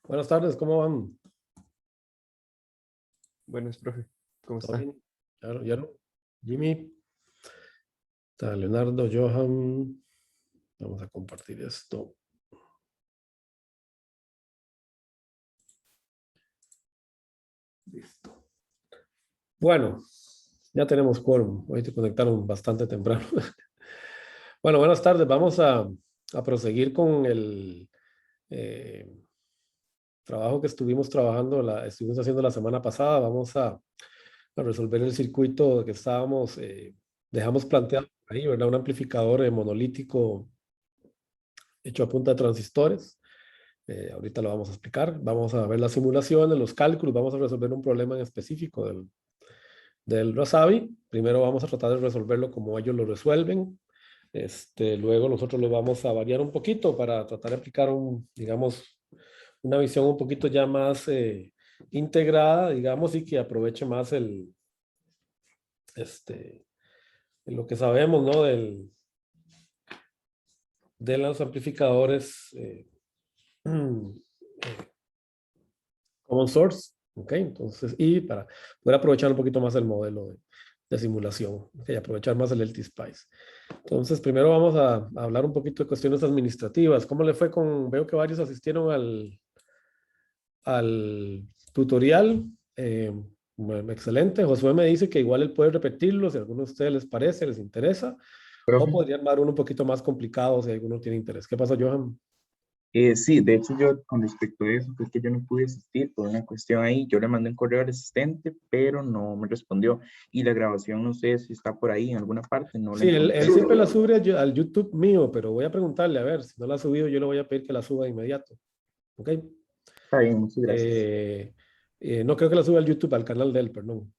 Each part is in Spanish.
Buenas tardes, ¿cómo van? Buenas, profe. ¿Cómo ¿Todo está? bien? Ya no. Jimmy, está Leonardo, Johan. Vamos a compartir esto. Listo. Bueno, ya tenemos quórum. Hoy te conectaron bastante temprano. Bueno, buenas tardes. Vamos a proseguir con el trabajo que estuvimos haciendo la semana pasada. Vamos a resolver el circuito que dejamos planteado ahí, ¿verdad? Un amplificador monolítico hecho a punta de transistores. Ahorita lo vamos a explicar. Vamos a ver las simulaciones, los cálculos. Vamos a resolver un problema en específico del Rasabi. Primero vamos a tratar de resolverlo como ellos lo resuelven. Luego nosotros lo vamos a variar un poquito para tratar de aplicar digamos, una visión un poquito ya más integrada, digamos, y que aproveche más lo que sabemos, ¿no? De los amplificadores common source, ¿ok? Entonces, y para poder aprovechar un poquito más el modelo de simulación, ¿ok? Aprovechar más el LT-Spice. Entonces, primero vamos a hablar un poquito de cuestiones administrativas. ¿Cómo le fue veo que varios asistieron al tutorial? Bueno, excelente. Josué me dice que igual él puede repetirlo si a alguno de ustedes les parece, les interesa, o Profe. podrían dar uno un poquito más complicado si alguno tiene interés. ¿Qué pasa, Johan? Sí, de hecho yo con respecto a eso, es que yo no pude asistir por una cuestión ahí, yo le mandé un correo al asistente, pero no me respondió y la grabación no sé si está por ahí en alguna parte, no la Sí, él, encontré. él siempre la sube al YouTube mío, pero voy a preguntarle, a ver, si no la ha subido, yo le voy a pedir que la suba de inmediato. ¿Ok? Está bien, muchas gracias. Eh, no creo que la suba al YouTube, al canal de él, perdón.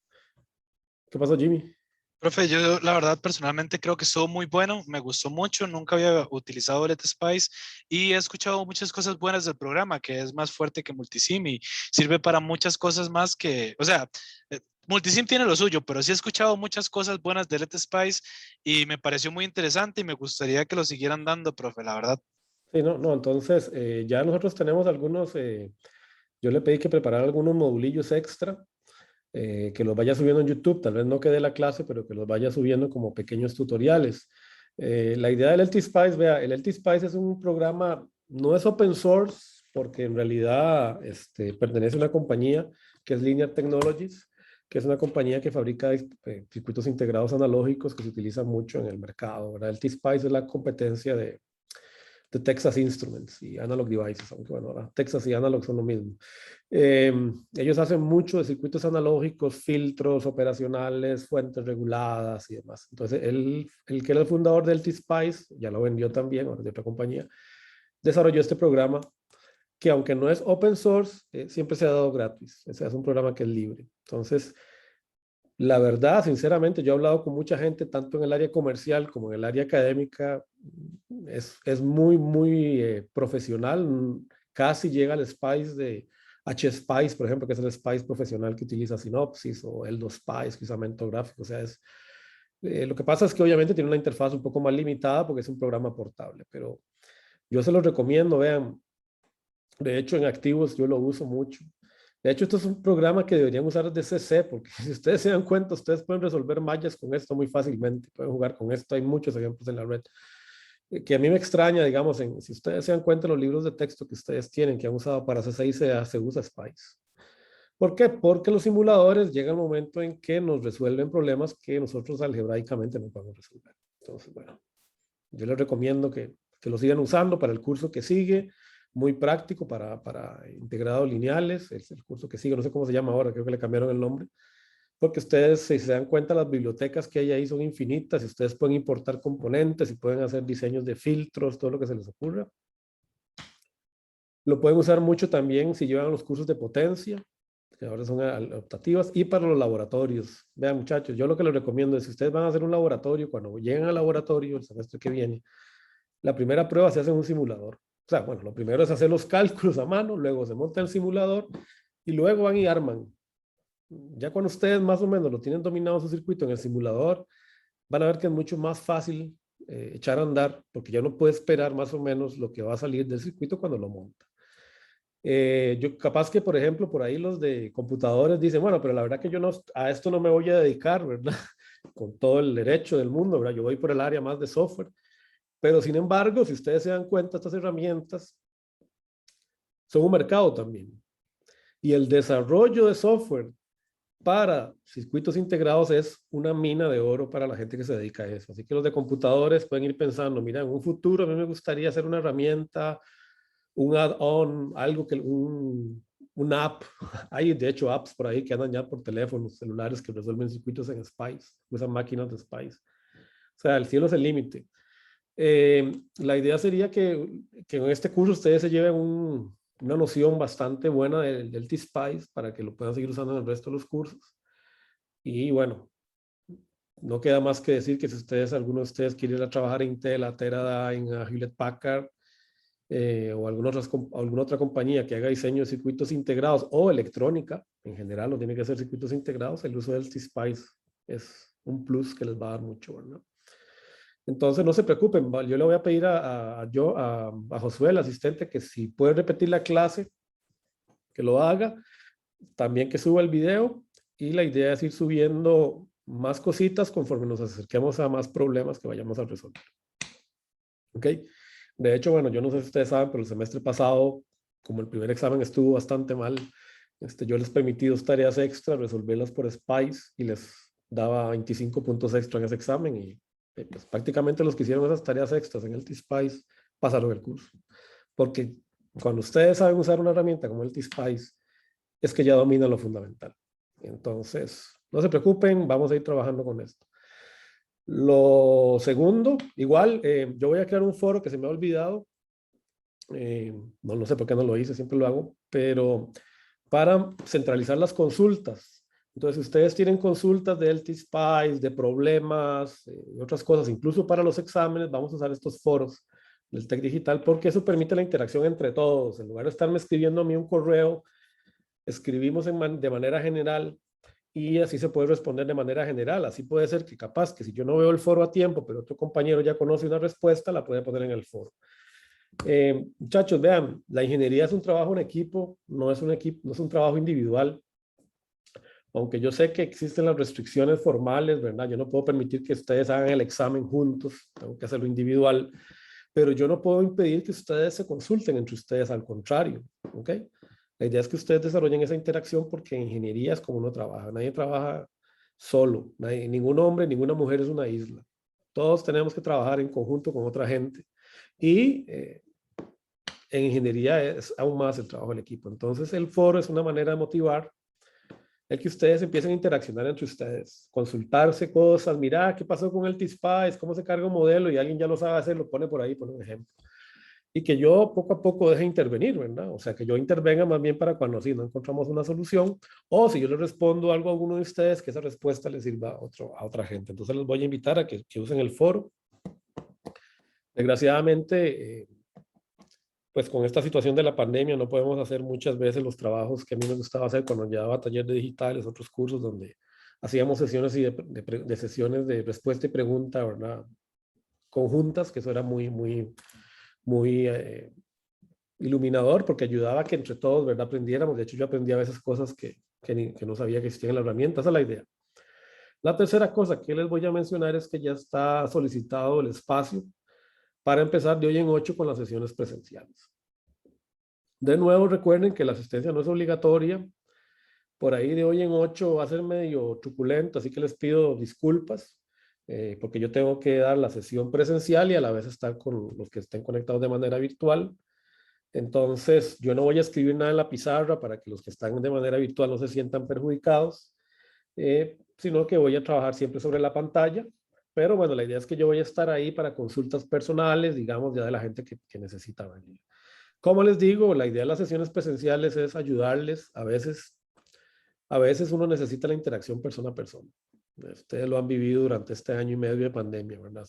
¿Qué pasó, Jimmy? Profe, yo la verdad personalmente creo que estuvo muy bueno, me gustó mucho, nunca había utilizado Let Spice y he escuchado muchas cosas buenas del programa, que es más fuerte que Multisim y sirve para muchas cosas más Multisim tiene lo suyo, pero sí he escuchado muchas cosas buenas de Let Spice y me pareció muy interesante y me gustaría que lo siguieran dando, profe, la verdad. Sí, no, entonces ya nosotros tenemos yo le pedí que preparara algunos modulillos extra, que los vaya subiendo en YouTube, tal vez no quede la clase, pero que los vaya subiendo como pequeños tutoriales. La idea del LT-Spice, vea, el LT-Spice es un programa, no es open source, porque en realidad pertenece a una compañía que es Linear Technologies, que es una compañía que fabrica circuitos integrados analógicos que se utilizan mucho en el mercado, ¿verdad? El LT-Spice es la competencia de Texas Instruments y Analog Devices, aunque bueno, ahora Texas y Analog son lo mismo. Ellos hacen mucho de circuitos analógicos, filtros operacionales, fuentes reguladas y demás. Entonces, el que era el fundador del T-Spice, ya lo vendió también, ahora de otra compañía, desarrolló este programa que aunque no es open source, siempre se ha dado gratis. O sea, es un programa que es libre. Entonces, la verdad, sinceramente, yo he hablado con mucha gente, tanto en el área comercial como en el área académica, es muy, muy profesional, casi llega al Spice de HSpice, por ejemplo, que es el Spice profesional que utiliza Synopsys, o el 2Spice, que usa Mentográfico, o sea, lo que pasa es que obviamente tiene una interfaz un poco más limitada porque es un programa portable, pero yo se los recomiendo, vean, de hecho en activos yo lo uso mucho. De hecho, esto es un programa que deberían usar de CC, porque si ustedes se dan cuenta, ustedes pueden resolver mallas con esto muy fácilmente, pueden jugar con esto, hay muchos ejemplos en la red. Que a mí me extraña, digamos, si ustedes se dan cuenta, los libros de texto que ustedes tienen, que han usado para CC y CA, se usa Spice. ¿Por qué? Porque los simuladores llegan al momento en que nos resuelven problemas que nosotros algebraicamente no podemos resolver. Entonces, bueno, yo les recomiendo que lo sigan usando para el curso que sigue, muy práctico para integrados lineales, es el curso que sigue, no sé cómo se llama ahora, creo que le cambiaron el nombre, porque ustedes, si se dan cuenta, las bibliotecas que hay ahí son infinitas y ustedes pueden importar componentes y pueden hacer diseños de filtros, todo lo que se les ocurra. Lo pueden usar mucho también si llevan los cursos de potencia, que ahora son optativas, y para los laboratorios. Vean, muchachos, yo lo que les recomiendo es, si ustedes van a hacer un laboratorio, cuando lleguen al laboratorio el semestre que viene, la primera prueba se hace en un simulador. O sea, bueno, lo primero es hacer los cálculos a mano, luego se monta el simulador y luego van y arman. Ya cuando ustedes más o menos lo tienen dominado su circuito en el simulador, van a ver que es mucho más fácil echar a andar, porque ya no puede esperar más o menos lo que va a salir del circuito cuando lo monta. Yo capaz que, por ejemplo, por ahí los de computadores dicen, bueno, pero la verdad que yo no, a esto no me voy a dedicar, ¿verdad? Con todo el derecho del mundo, ¿verdad? Yo voy por el área más de software. Pero sin embargo, si ustedes se dan cuenta, estas herramientas son un mercado también. Y el desarrollo de software para circuitos integrados es una mina de oro para la gente que se dedica a eso. Así que los de computadores pueden ir pensando, mira, en un futuro a mí me gustaría hacer una herramienta, un add-on, algo que un app. Hay de hecho apps por ahí que andan ya por teléfonos celulares que resuelven circuitos en SPICE, usan máquinas de SPICE. O sea, el cielo es el límite. La idea sería que en este curso ustedes se lleven una noción bastante buena del T-Spice para que lo puedan seguir usando en el resto de los cursos. Y bueno, no queda más que decir que si ustedes, alguno de ustedes quiere ir a trabajar en Intel, a Teradyne, a Hewlett Packard, o alguna otra compañía que haga diseño de circuitos integrados o electrónica, en general no tiene que ser circuitos integrados, el uso del T-Spice es un plus que les va a dar mucho, ¿verdad? Entonces no se preocupen, yo le voy a pedir a Josué, el asistente, que si puede repetir la clase, que lo haga, también que suba el video, y la idea es ir subiendo más cositas conforme nos acerquemos a más problemas que vayamos a resolver. ¿Ok? De hecho, bueno, yo no sé si ustedes saben, pero el semestre pasado, como el primer examen estuvo bastante mal, yo les permití 2 tareas extra, resolverlas por SPICE y les daba 25 puntos extra en ese examen y pues, prácticamente los que hicieron esas tareas extras en el T-Spice pasaron el curso. Porque cuando ustedes saben usar una herramienta como el T-Spice, es que ya dominan lo fundamental. Entonces, no se preocupen, vamos a ir trabajando con esto. Lo segundo, igual, yo voy a crear un foro que se me ha olvidado. No sé por qué no lo hice, siempre lo hago, pero para centralizar las consultas. Entonces, si ustedes tienen consultas de LT-Spice, de problemas, y otras cosas, incluso para los exámenes, vamos a usar estos foros del TEC Digital porque eso permite la interacción entre todos. En lugar de estarme escribiendo a mí un correo, escribimos de manera general y así se puede responder de manera general. Así puede ser que capaz que si yo no veo el foro a tiempo, pero otro compañero ya conoce una respuesta, la puede poner en el foro. Muchachos, vean, la ingeniería es un trabajo en equipo, no es un trabajo individual. Aunque yo sé que existen las restricciones formales, ¿verdad? Yo no puedo permitir que ustedes hagan el examen juntos, tengo que hacerlo individual, pero yo no puedo impedir que ustedes se consulten entre ustedes, al contrario, ¿ok? La idea es que ustedes desarrollen esa interacción porque en ingeniería es como uno trabaja, nadie trabaja solo, ningún hombre, ninguna mujer es una isla. Todos tenemos que trabajar en conjunto con otra gente y en ingeniería es aún más el trabajo del equipo. Entonces el foro es una manera de motivar el que ustedes empiecen a interaccionar entre ustedes, consultarse cosas, mira, ¿qué pasó con el T-Spice? ¿Cómo se carga un modelo? Y alguien ya lo sabe hacer, lo pone por ahí, pone un ejemplo. Y que yo poco a poco deje intervenir, ¿verdad? O sea, que yo intervenga más bien para cuando sí no encontramos una solución, o si yo le respondo algo a alguno de ustedes, que esa respuesta le sirva a otra gente. Entonces les voy a invitar a que usen el foro. Desgraciadamente, pues con esta situación de la pandemia no podemos hacer muchas veces los trabajos que a mí me gustaba hacer cuando llevaba talleres de digitales, otros cursos donde hacíamos sesiones de sesiones de respuesta y pregunta, ¿verdad? Conjuntas, que eso era muy iluminador porque ayudaba a que entre todos, ¿verdad? Aprendiéramos. De hecho, yo aprendí a veces cosas que no sabía que existían en la herramienta. Esa es la idea. La tercera cosa que les voy a mencionar es que ya está solicitado el espacio para empezar de hoy en 8 con las sesiones presenciales. De nuevo, recuerden que la asistencia no es obligatoria. Por ahí de hoy en 8 va a ser medio truculento, así que les pido disculpas, porque yo tengo que dar la sesión presencial y a la vez estar con los que estén conectados de manera virtual. Entonces, yo no voy a escribir nada en la pizarra para que los que están de manera virtual no se sientan perjudicados, sino que voy a trabajar siempre sobre la pantalla. Pero bueno, la idea es que yo voy a estar ahí para consultas personales, digamos, ya de la gente que necesita venir. Como les digo, la idea de las sesiones presenciales es ayudarles. A veces uno necesita la interacción persona a persona. Ustedes lo han vivido durante este año y medio de pandemia, ¿verdad?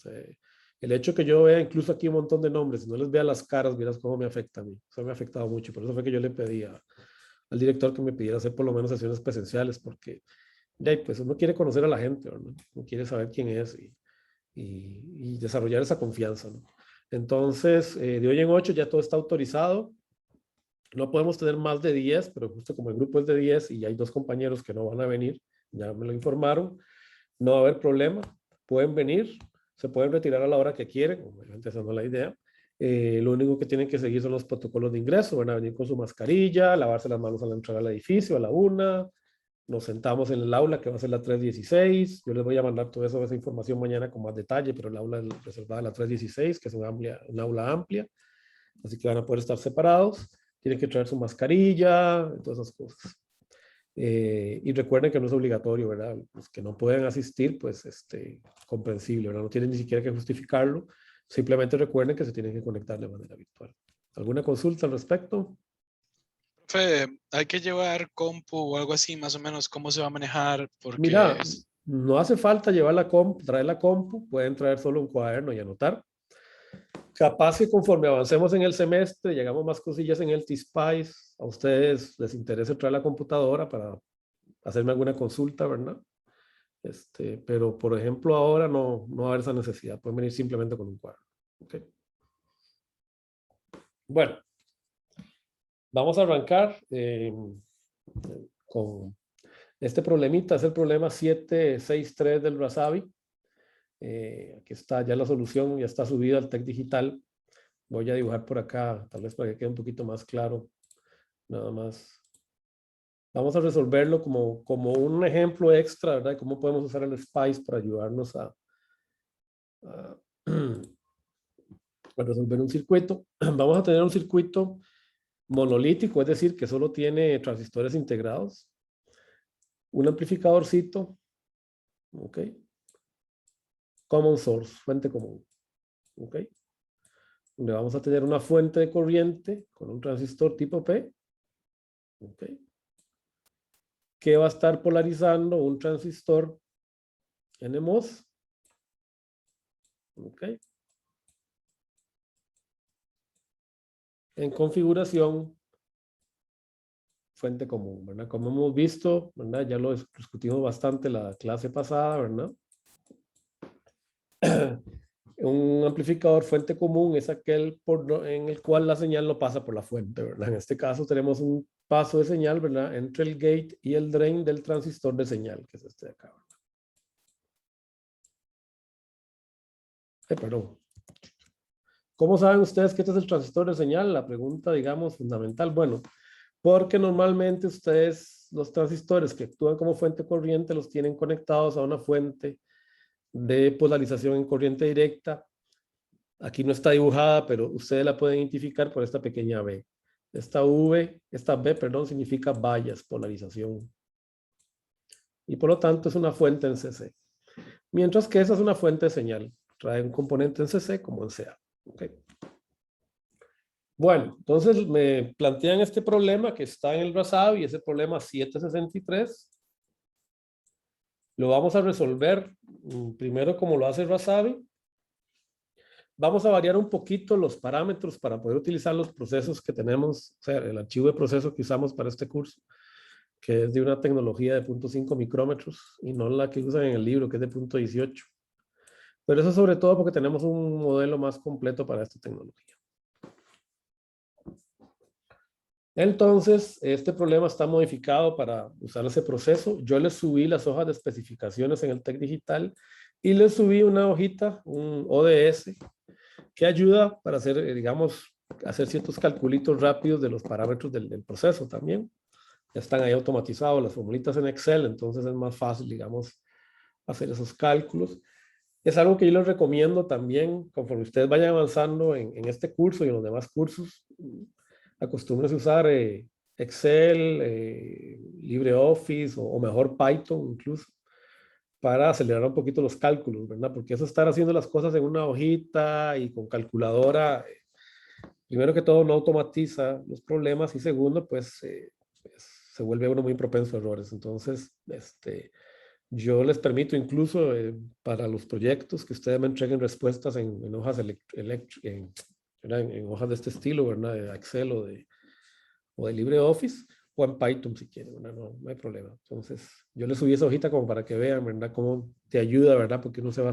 El hecho que yo vea incluso aquí un montón de nombres, si no les vea las caras, miras cómo me afecta a mí. Eso me ha afectado mucho. Por eso fue que yo le pedí al director que me pidiera hacer por lo menos sesiones presenciales, porque ya, pues uno quiere conocer a la gente, ¿verdad? Uno quiere saber quién es y desarrollar esa confianza, ¿no? Entonces, de hoy en 8 ya todo está autorizado. No podemos tener más de 10, pero justo como el grupo es de 10 y hay 2 compañeros que no van a venir, ya me lo informaron, no va a haber problema, pueden venir, se pueden retirar a la hora que quieren, obviamente esa no es la idea. Lo único que tienen que seguir son los protocolos de ingreso, van a venir con su mascarilla, lavarse las manos al entrar al edificio a la 1, nos sentamos en el aula que va a ser la 316, yo les voy a mandar toda esa información mañana con más detalle, pero el aula es reservada a la 316, que es un aula amplia, así que van a poder estar separados, tienen que traer su mascarilla, todas esas cosas. Y recuerden que no es obligatorio, ¿verdad? Los que no pueden asistir, pues, comprensible, ¿verdad? No tienen ni siquiera que justificarlo. Simplemente recuerden que se tienen que conectar de manera virtual. ¿Alguna consulta al respecto? Profe, ¿hay que llevar compu o algo así, más o menos, cómo se va a manejar? Porque Mira, no hace falta llevar la compu, traer la compu, pueden traer solo un cuaderno y anotar. Capaz que conforme avancemos en el semestre, llegamos más cosillas en el T-Spice, a ustedes les interesa traer la computadora para hacerme alguna consulta, ¿verdad? Pero por ejemplo ahora no va a haber esa necesidad, pueden venir simplemente con un cuadro. ¿Okay? Bueno, vamos a arrancar con este problemita, es el problema 763 del Rasabi. Aquí está ya la solución, ya está subida al TEC Digital. Voy a dibujar por acá, tal vez para que quede un poquito más claro, nada más. Vamos a resolverlo como un ejemplo extra, ¿verdad? Cómo podemos usar el SPICE para ayudarnos a resolver un circuito. Vamos a tener un circuito monolítico, es decir, que solo tiene transistores integrados. Un amplificadorcito, ¿ok? Common source, fuente común, ¿ok? Donde vamos a tener una fuente de corriente con un transistor tipo P, ¿ok? Que va a estar polarizando un transistor NMOS, ¿ok? En configuración fuente común, ¿verdad? Como hemos visto, ¿verdad? Ya lo discutimos bastante la clase pasada, ¿verdad? Un amplificador fuente común es aquel en el cual la señal no pasa por la fuente, ¿verdad? En este caso tenemos un paso de señal, ¿verdad? Entre el gate y el drain del transistor de señal, que es este de acá, ¿verdad? Perdón. ¿Cómo saben ustedes que este es el transistor de señal? La pregunta, digamos, fundamental. Bueno, porque normalmente ustedes, los transistores que actúan como fuente corriente, los tienen conectados a una fuente de polarización en corriente directa. Aquí no está dibujada, pero ustedes la pueden identificar por esta pequeña B. Esta B, perdón, significa bias, polarización. Y por lo tanto es una fuente en CC. Mientras que esa es una fuente de señal. Trae un componente en CC como en CA. ¿Okay? Bueno, entonces me plantean este problema que está en el Rasabi, ese problema 763. Lo vamos a resolver primero como lo hace Rasabi. Vamos a variar un poquito los parámetros para poder utilizar los procesos que tenemos, o sea, el archivo de proceso que usamos para este curso, que es de una tecnología de 0.5 micrómetros y no la que usan en el libro, que es de 0.18. Pero eso sobre todo porque tenemos un modelo más completo para esta tecnología. Entonces, este problema está modificado para usar ese proceso. Yo le subí las hojas de especificaciones en el TEC Digital y le subí una hojita, un ODS, que ayuda para hacer, digamos, hacer ciertos calculitos rápidos de los parámetros del proceso también. Ya están ahí automatizados las formulitas en Excel, entonces es más fácil, digamos, hacer esos cálculos. Es algo que yo les recomiendo también, conforme ustedes vayan avanzando en este curso y en los demás cursos, acostúmbrense a usar Excel, LibreOffice o mejor Python incluso, para acelerar un poquito los cálculos, ¿verdad? Porque eso estar haciendo las cosas en una hojita y con calculadora, primero que todo no automatiza los problemas y segundo, pues se vuelve uno muy propenso a errores. Entonces, yo les permito incluso para los proyectos que ustedes me entreguen respuestas en hojas en hojas de este estilo, ¿verdad? De Excel o de LibreOffice o en Python si quieren, ¿verdad? No hay problema. Entonces, yo les subí esa hojita como para que vean, ¿verdad? Cómo te ayuda, ¿verdad? Porque uno se va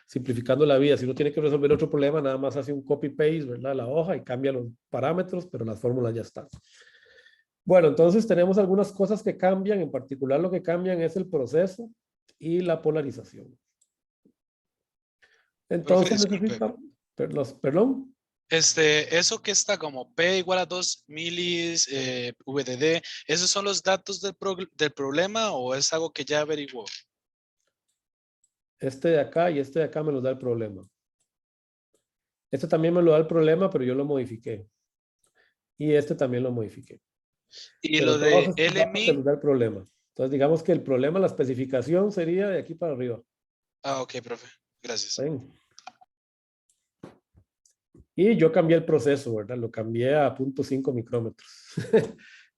simplificando la vida. Si uno tiene que resolver otro problema, nada más hace un copy-paste, ¿verdad? La hoja y cambia los parámetros, pero las fórmulas ya están. Bueno, entonces tenemos algunas cosas que cambian. En particular, lo que cambian es el proceso y la polarización. Profe, Entonces disculpe. Perdón. Eso que está como P igual a 2 milis, VDD, ¿esos son los datos del problema o es algo que ya averiguó? Este de acá y este de acá me lo da el problema. Este también me lo da el problema, pero yo lo modifiqué. Y este también lo modifiqué. Y Pero lo todos de estos datos se LMI. los da el problema. Entonces, digamos que el problema, la especificación sería de aquí para arriba. Ah, ok, profe. Gracias. ¿Ven? Y yo cambié el proceso, ¿verdad? Lo cambié a 0.5 micrómetros.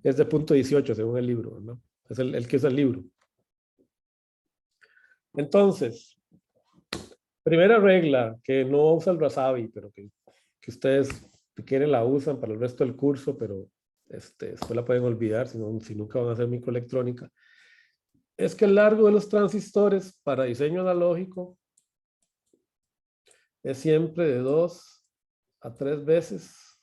Es de 0.18 según el libro, ¿verdad? Es el que usa el libro. Entonces, primera regla, que no usa el Rasabi, pero que ustedes, si quieren, la usan para el resto del curso, pero después la pueden olvidar si nunca van a hacer microelectrónica. Es que el largo de los transistores para diseño analógico es siempre de 2 a 3 veces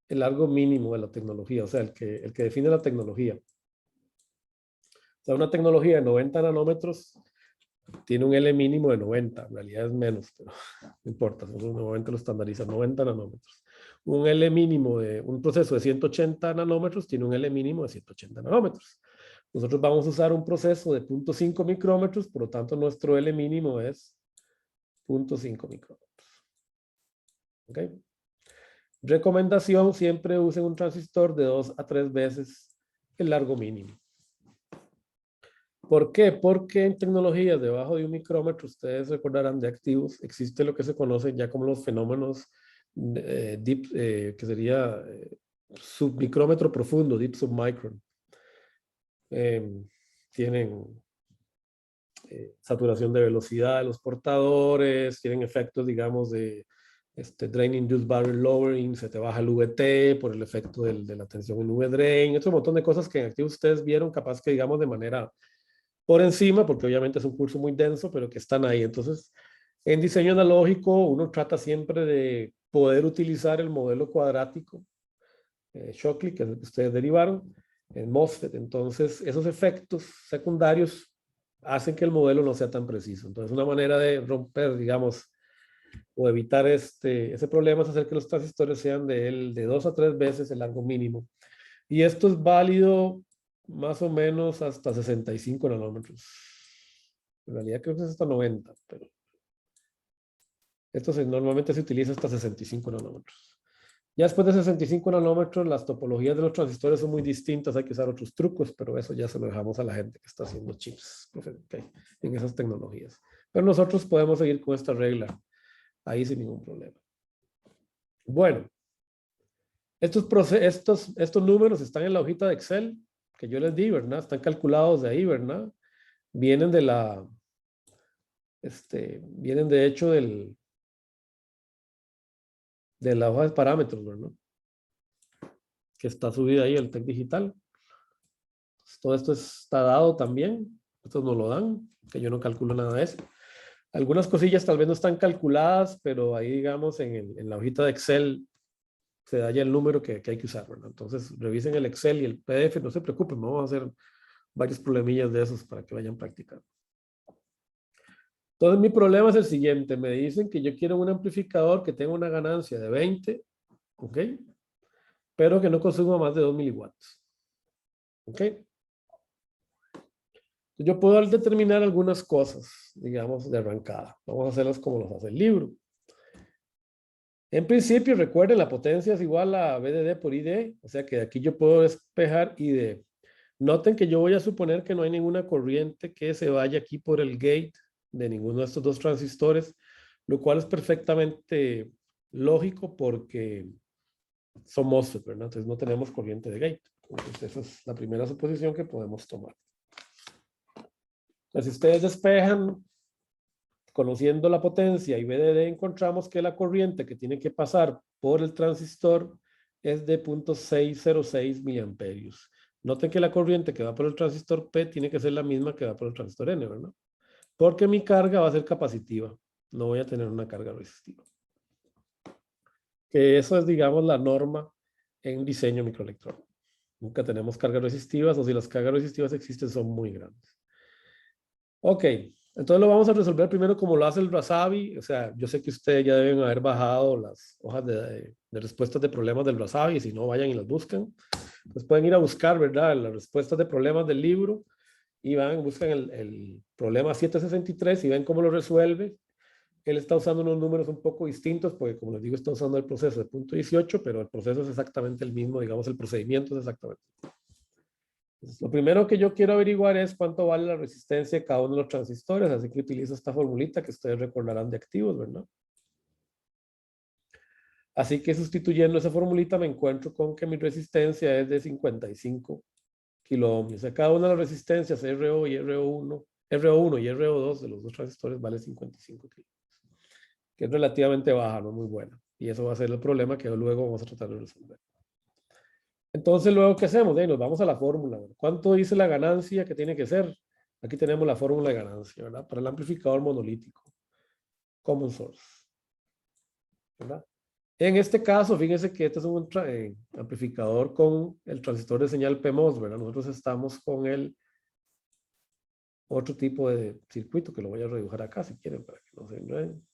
el largo mínimo de la tecnología, o sea, el que define la tecnología. O sea, una tecnología de 90 nanómetros tiene un L mínimo de 90, en realidad es menos, pero no importa, son 90 lo estandarizan, 90 nanómetros. Un L mínimo de un proceso de 180 nanómetros tiene un L mínimo de 180 nanómetros. Nosotros vamos a usar un proceso de 0.5 micrómetros, por lo tanto nuestro L mínimo es 0.5 micrómetros. ¿Ok? Recomendación, siempre usen un transistor de 2 a 3 veces el largo mínimo. ¿Por qué? Porque en tecnologías debajo de 1 micrómetro, ustedes recordarán de activos, existe lo que se conoce ya como los fenómenos deep, que sería submicrómetro profundo, deep submicron. Tienen saturación de velocidad de los portadores, tienen efectos, digamos, de drain induced barrier lowering, se te baja el VT por el efecto de la tensión en V-drain, otro montón de cosas que en activos ustedes vieron, capaz que digamos de manera por encima, porque obviamente es un curso muy denso, pero que están ahí. Entonces, en diseño analógico, uno trata siempre de poder utilizar el modelo cuadrático, Shockley, que es el que ustedes derivaron, en MOSFET. Entonces, esos efectos secundarios hacen que el modelo no sea tan preciso. Entonces, una manera de romper, digamos, o evitar ese problema es hacer que los transistores sean de 2 a 3 veces el largo mínimo. Y esto es válido más o menos hasta 65 nanómetros. En realidad creo que es hasta 90, pero esto normalmente se utiliza hasta 65 nanómetros. Ya después de 65 nanómetros, las topologías de los transistores son muy distintas, hay que usar otros trucos, pero eso ya se lo dejamos a la gente que está haciendo chips en esas tecnologías. Pero nosotros podemos seguir con esta regla ahí sin ningún problema. Bueno, estos números están en la hojita de Excel que yo les di, ¿verdad? Están calculados de ahí, ¿verdad? Vienen de vienen de hecho de la hoja de parámetros, ¿verdad? Que está subida ahí el TEC Digital. Todo esto está dado también. Estos nos lo dan, que yo no calculo nada de eso. Algunas cosillas tal vez no están calculadas, pero ahí, digamos, en la hojita de Excel se da ya el número que hay que usar, ¿verdad? Entonces, revisen el Excel y el PDF, no se preocupen, vamos a hacer varios problemillas de esos para que vayan practicando. Entonces, mi problema es el siguiente. Me dicen que yo quiero un amplificador que tenga una ganancia de 20, ¿ok? Pero que no consuma más de 2 miliwatts. ¿Ok? Yo puedo determinar algunas cosas, digamos, de arrancada. Vamos a hacerlas como los hace el libro. En principio, recuerden, la potencia es igual a VDD por ID, o sea que de aquí yo puedo despejar ID. Noten que yo voy a suponer que no hay ninguna corriente que se vaya aquí por el gate de ninguno de estos dos transistores, lo cual es perfectamente lógico porque son MOSFET, ¿verdad? Entonces no tenemos corriente de gate. Entonces esa es la primera suposición que podemos tomar. Entonces, si ustedes despejan, conociendo la potencia y VDD, encontramos que la corriente que tiene que pasar por el transistor es de 0.606 miliamperios. Noten que la corriente que va por el transistor P tiene que ser la misma que va por el transistor N, ¿verdad? Porque mi carga va a ser capacitiva. no voy a tener una carga resistiva. Que eso es, digamos, la norma en diseño microelectrónico. Nunca tenemos cargas resistivas, o si las cargas resistivas existen son muy grandes. Ok, entonces lo vamos a resolver primero como lo hace el Razavi. O sea, yo sé que ustedes ya deben haber bajado las hojas de respuestas de problemas del Razavi. Si no, vayan y las buscan. Pues pueden ir a buscar, ¿verdad?, las respuestas de problemas del libro y van, buscan el problema 763 y ven cómo lo resuelve. Él está usando unos números un poco distintos porque, como les digo, está usando el proceso de punto 18, pero el proceso es exactamente el mismo, digamos, el procedimiento es exactamente. Entonces, lo primero que yo quiero averiguar es cuánto vale la resistencia de cada uno de los transistores, así que utilizo esta formulita que ustedes recordarán de activos, ¿verdad? Así que sustituyendo esa formulita me encuentro con que mi resistencia es de 55 kilo ohmios. O sea, cada una de las resistencias RO y RO1, RO1 y RO2 de los dos transistores vale 55 kilo, que es relativamente baja, no muy buena. Y eso va a ser el problema que luego vamos a tratar de resolver. Entonces, luego, ¿qué hacemos? Nos vamos a la fórmula. ¿Cuánto dice la ganancia que tiene que ser? Aquí tenemos la fórmula de ganancia, ¿verdad? Para el amplificador monolítico. Common source. ¿Verdad? En este caso, fíjense que este es un amplificador con el transistor de señal PMOS, ¿verdad? Nosotros estamos con el otro tipo de circuito, que lo voy a redibujar acá si quieren, para que no se enreden.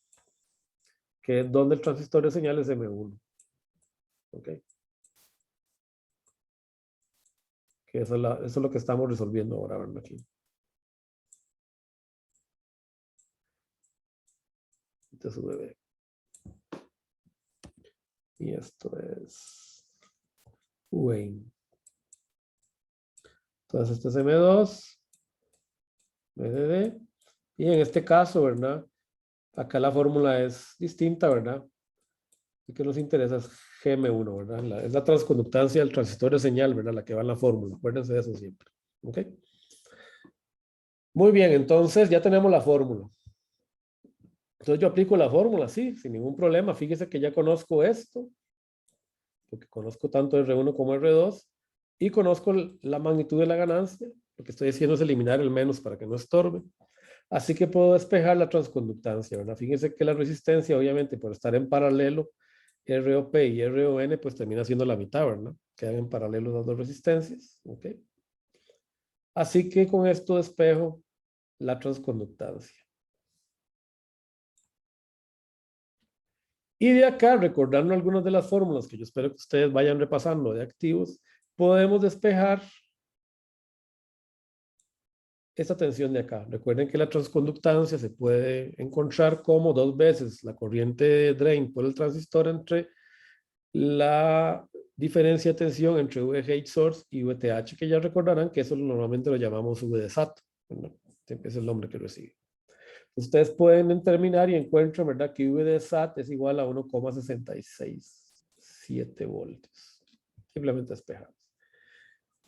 Que es donde el transistor de señal es M1. ¿Ok? Que eso es lo que estamos resolviendo ahora, ¿verdad? Aquí. Este es UDB. Y esto es Wayne. Entonces, este es M2, BDD. Y en este caso, ¿verdad? Acá la fórmula es distinta, ¿verdad? Y que nos interesa es GM1, ¿verdad? Es la transconductancia del transistor de señal, ¿verdad? La que va en la fórmula. Acuérdense de eso siempre. ¿Ok? Muy bien, entonces ya tenemos la fórmula. Entonces yo aplico la fórmula, sí, sin ningún problema. Fíjese que ya conozco esto, porque conozco tanto R1 como R2, y conozco la magnitud de la ganancia. Lo que estoy haciendo es eliminar el menos para que no estorbe. Así que puedo despejar la transconductancia, ¿verdad? Fíjense que la resistencia, obviamente, por estar en paralelo, ROP y RON, pues termina siendo la mitad, ¿verdad? Quedan en paralelo las dos resistencias, ¿ok? Así que con esto despejo la transconductancia. Y de acá, recordando algunas de las fórmulas que yo espero que ustedes vayan repasando de activos, podemos despejar esta tensión de acá. Recuerden que la transconductancia se puede encontrar como 2 veces la corriente de drain por el transistor entre la diferencia de tensión entre VGH source y VTH, que ya recordarán que eso normalmente lo llamamos VDSAT. ¿Verdad? Es el nombre que recibe. Ustedes pueden determinar y encuentran, ¿verdad?, que VDSAT es igual a 1,667 voltios. Simplemente despejamos.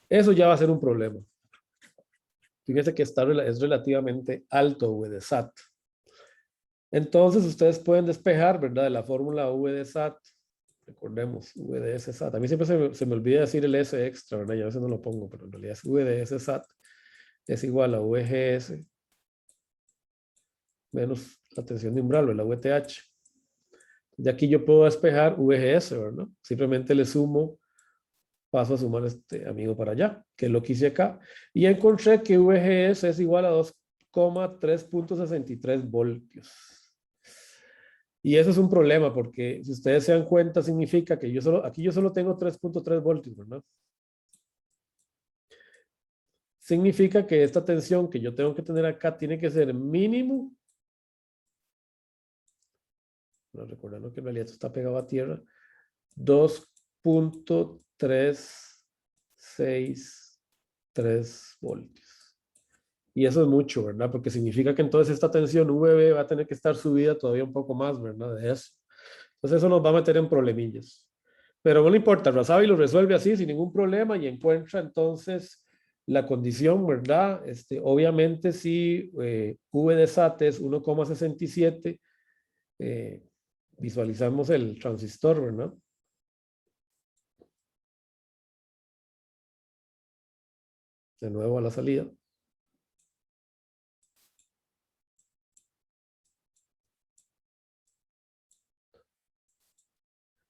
Eso ya va a ser un problema. Fíjense que es relativamente alto VDSAT. Entonces, ustedes pueden despejar, ¿verdad?, de la fórmula VDSAT. Recordemos, VDS-SAT. A mí siempre se me olvida decir el S extra, ¿verdad? Yo a veces no lo pongo, pero en realidad es VDS-SAT. Es igual a VGS menos la tensión de umbral, ¿verdad? VTH. De aquí yo puedo despejar VGS, ¿verdad? Simplemente le sumo, paso a sumar este amigo para allá, que es lo que hice acá. Y encontré que VGS es igual a 2,363 voltios. Y eso es un problema porque si ustedes se dan cuenta significa que aquí yo solo tengo 3,3 voltios, ¿verdad? Significa que esta tensión que yo tengo que tener acá tiene que ser mínimo. No, recordando que en realidad esto está pegado a tierra. 2,363 voltios. Y eso es mucho, ¿verdad? Porque significa que entonces esta tensión VB va a tener que estar subida todavía un poco más, ¿verdad? De eso. Entonces eso nos va a meter en problemillas. Pero no le importa, Razavi lo resuelve así sin ningún problema y encuentra entonces la condición, ¿verdad? Obviamente si V de SAT es 1,67, visualizamos el transistor, ¿verdad? De nuevo a la salida.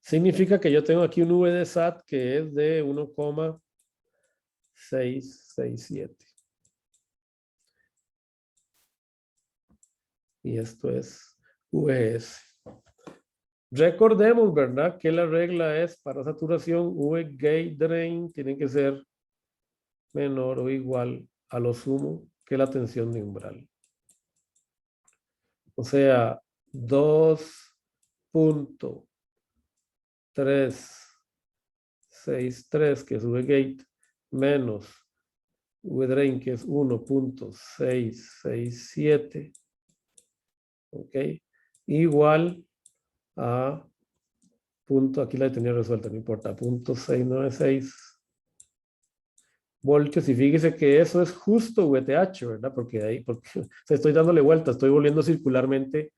significa que yo tengo aquí un V de SAT que es de 1,667. Y esto es VS. Recordemos, ¿verdad? Que la regla es para saturación V gate drain tiene que ser menor o igual a lo sumo que la tensión de umbral. O sea, 2.363 que es V gate menos V drain que es 1.667, ok, igual a punto, aquí la tenía resuelta, no importa, 0.696 voltios, y fíjese que eso es justo VTH, ¿verdad? Porque estoy dándole vuelta, estoy volviendo circularmente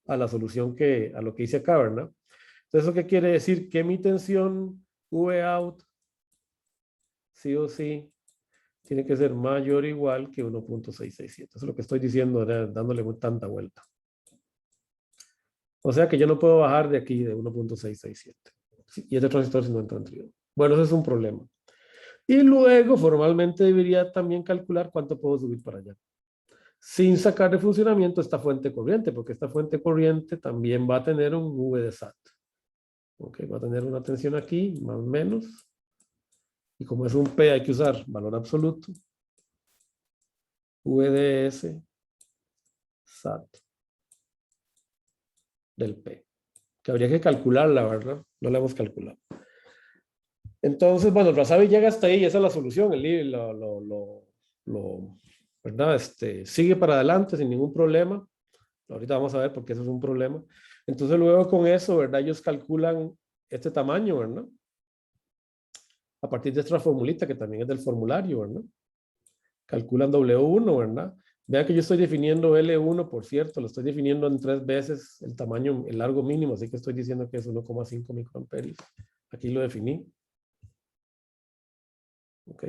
a la solución a lo que hice acá, ¿verdad? Entonces, ¿eso qué quiere decir? Que mi tensión V out, sí o sí, tiene que ser mayor o igual que 1.667. Eso es lo que estoy diciendo, ¿verdad? Dándole tanta vuelta. O sea que yo no puedo bajar de aquí de 1.667. Y este transistor si no entra en tríodo. Bueno, ese es un problema. Y luego, formalmente, debería también calcular cuánto puedo subir para allá. Sin sacar de funcionamiento esta fuente corriente, porque esta fuente corriente también va a tener un V de SAT. Ok, va a tener una tensión aquí, más o menos. Y como es un P, hay que usar valor absoluto. VDS SAT del P. Que habría que calcularla, ¿verdad? No la hemos calculado. Entonces, bueno, el Razavi llega hasta ahí y esa es la solución. ¿Verdad? Sigue para adelante sin ningún problema. Ahorita vamos a ver por qué eso es un problema. Entonces, luego con eso, ¿verdad? Ellos calculan este tamaño, ¿verdad? A partir de esta formulita que también es del formulario, ¿verdad? Calculan W1, ¿verdad? Vean que yo estoy definiendo L1, por cierto, lo estoy definiendo en 3 veces el tamaño, el largo mínimo, así que estoy diciendo que es 1,5 microamperios. Aquí lo definí. Ok.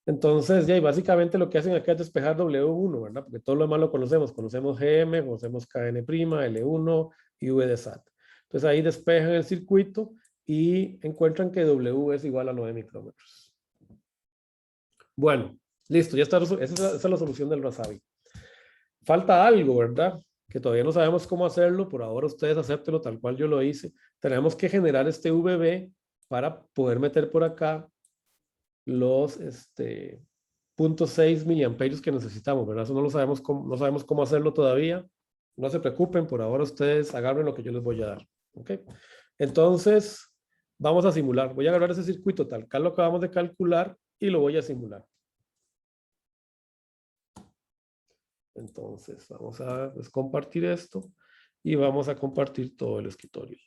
Entonces, ya, y básicamente lo que hacen acá es despejar W1, ¿verdad? Porque todo lo demás lo conocemos. Conocemos GM, conocemos KN', L1 y V de SAT. Entonces ahí despejan el circuito y encuentran que W es igual a 9 micrómetros. Bueno, listo, ya está. Esa es la solución del Razavi. Falta algo, ¿verdad? Que todavía no sabemos cómo hacerlo. Por ahora ustedes acéptenlo tal cual yo lo hice. Tenemos que generar este VB para poder meter por acá los 0.6 miliamperios que necesitamos, ¿verdad? Eso no lo sabemos no sabemos cómo hacerlo todavía. No se preocupen, por ahora ustedes agarren lo que yo les voy a dar. ¿Ok? Entonces, vamos a simular. Voy a agarrar ese circuito tal cual lo acabamos de calcular y lo voy a simular. Entonces, vamos a compartir esto y vamos a compartir todo el escritorio.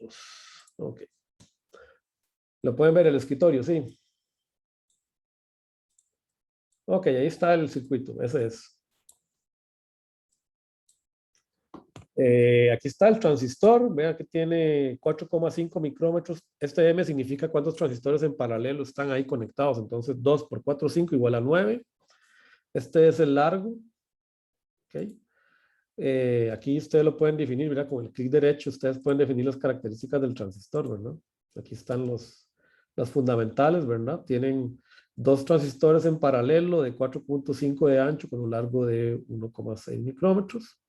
Ok. ¿Lo pueden ver el escritorio? Sí. Ok, ahí está el circuito. Ese es. Aquí está el transistor. Vean que tiene 4,5 micrómetros. Este M significa cuántos transistores en paralelo están ahí conectados. Entonces, 2 por 4, 5 igual a 9. Este es el largo. Ok. Aquí ustedes lo pueden definir, ¿verdad? Con el clic derecho ustedes pueden definir las características del transistor, ¿verdad? Aquí están las fundamentales, ¿verdad? Tienen 2 transistores en paralelo de 4.5 de ancho con un largo de 1,6 micrómetros.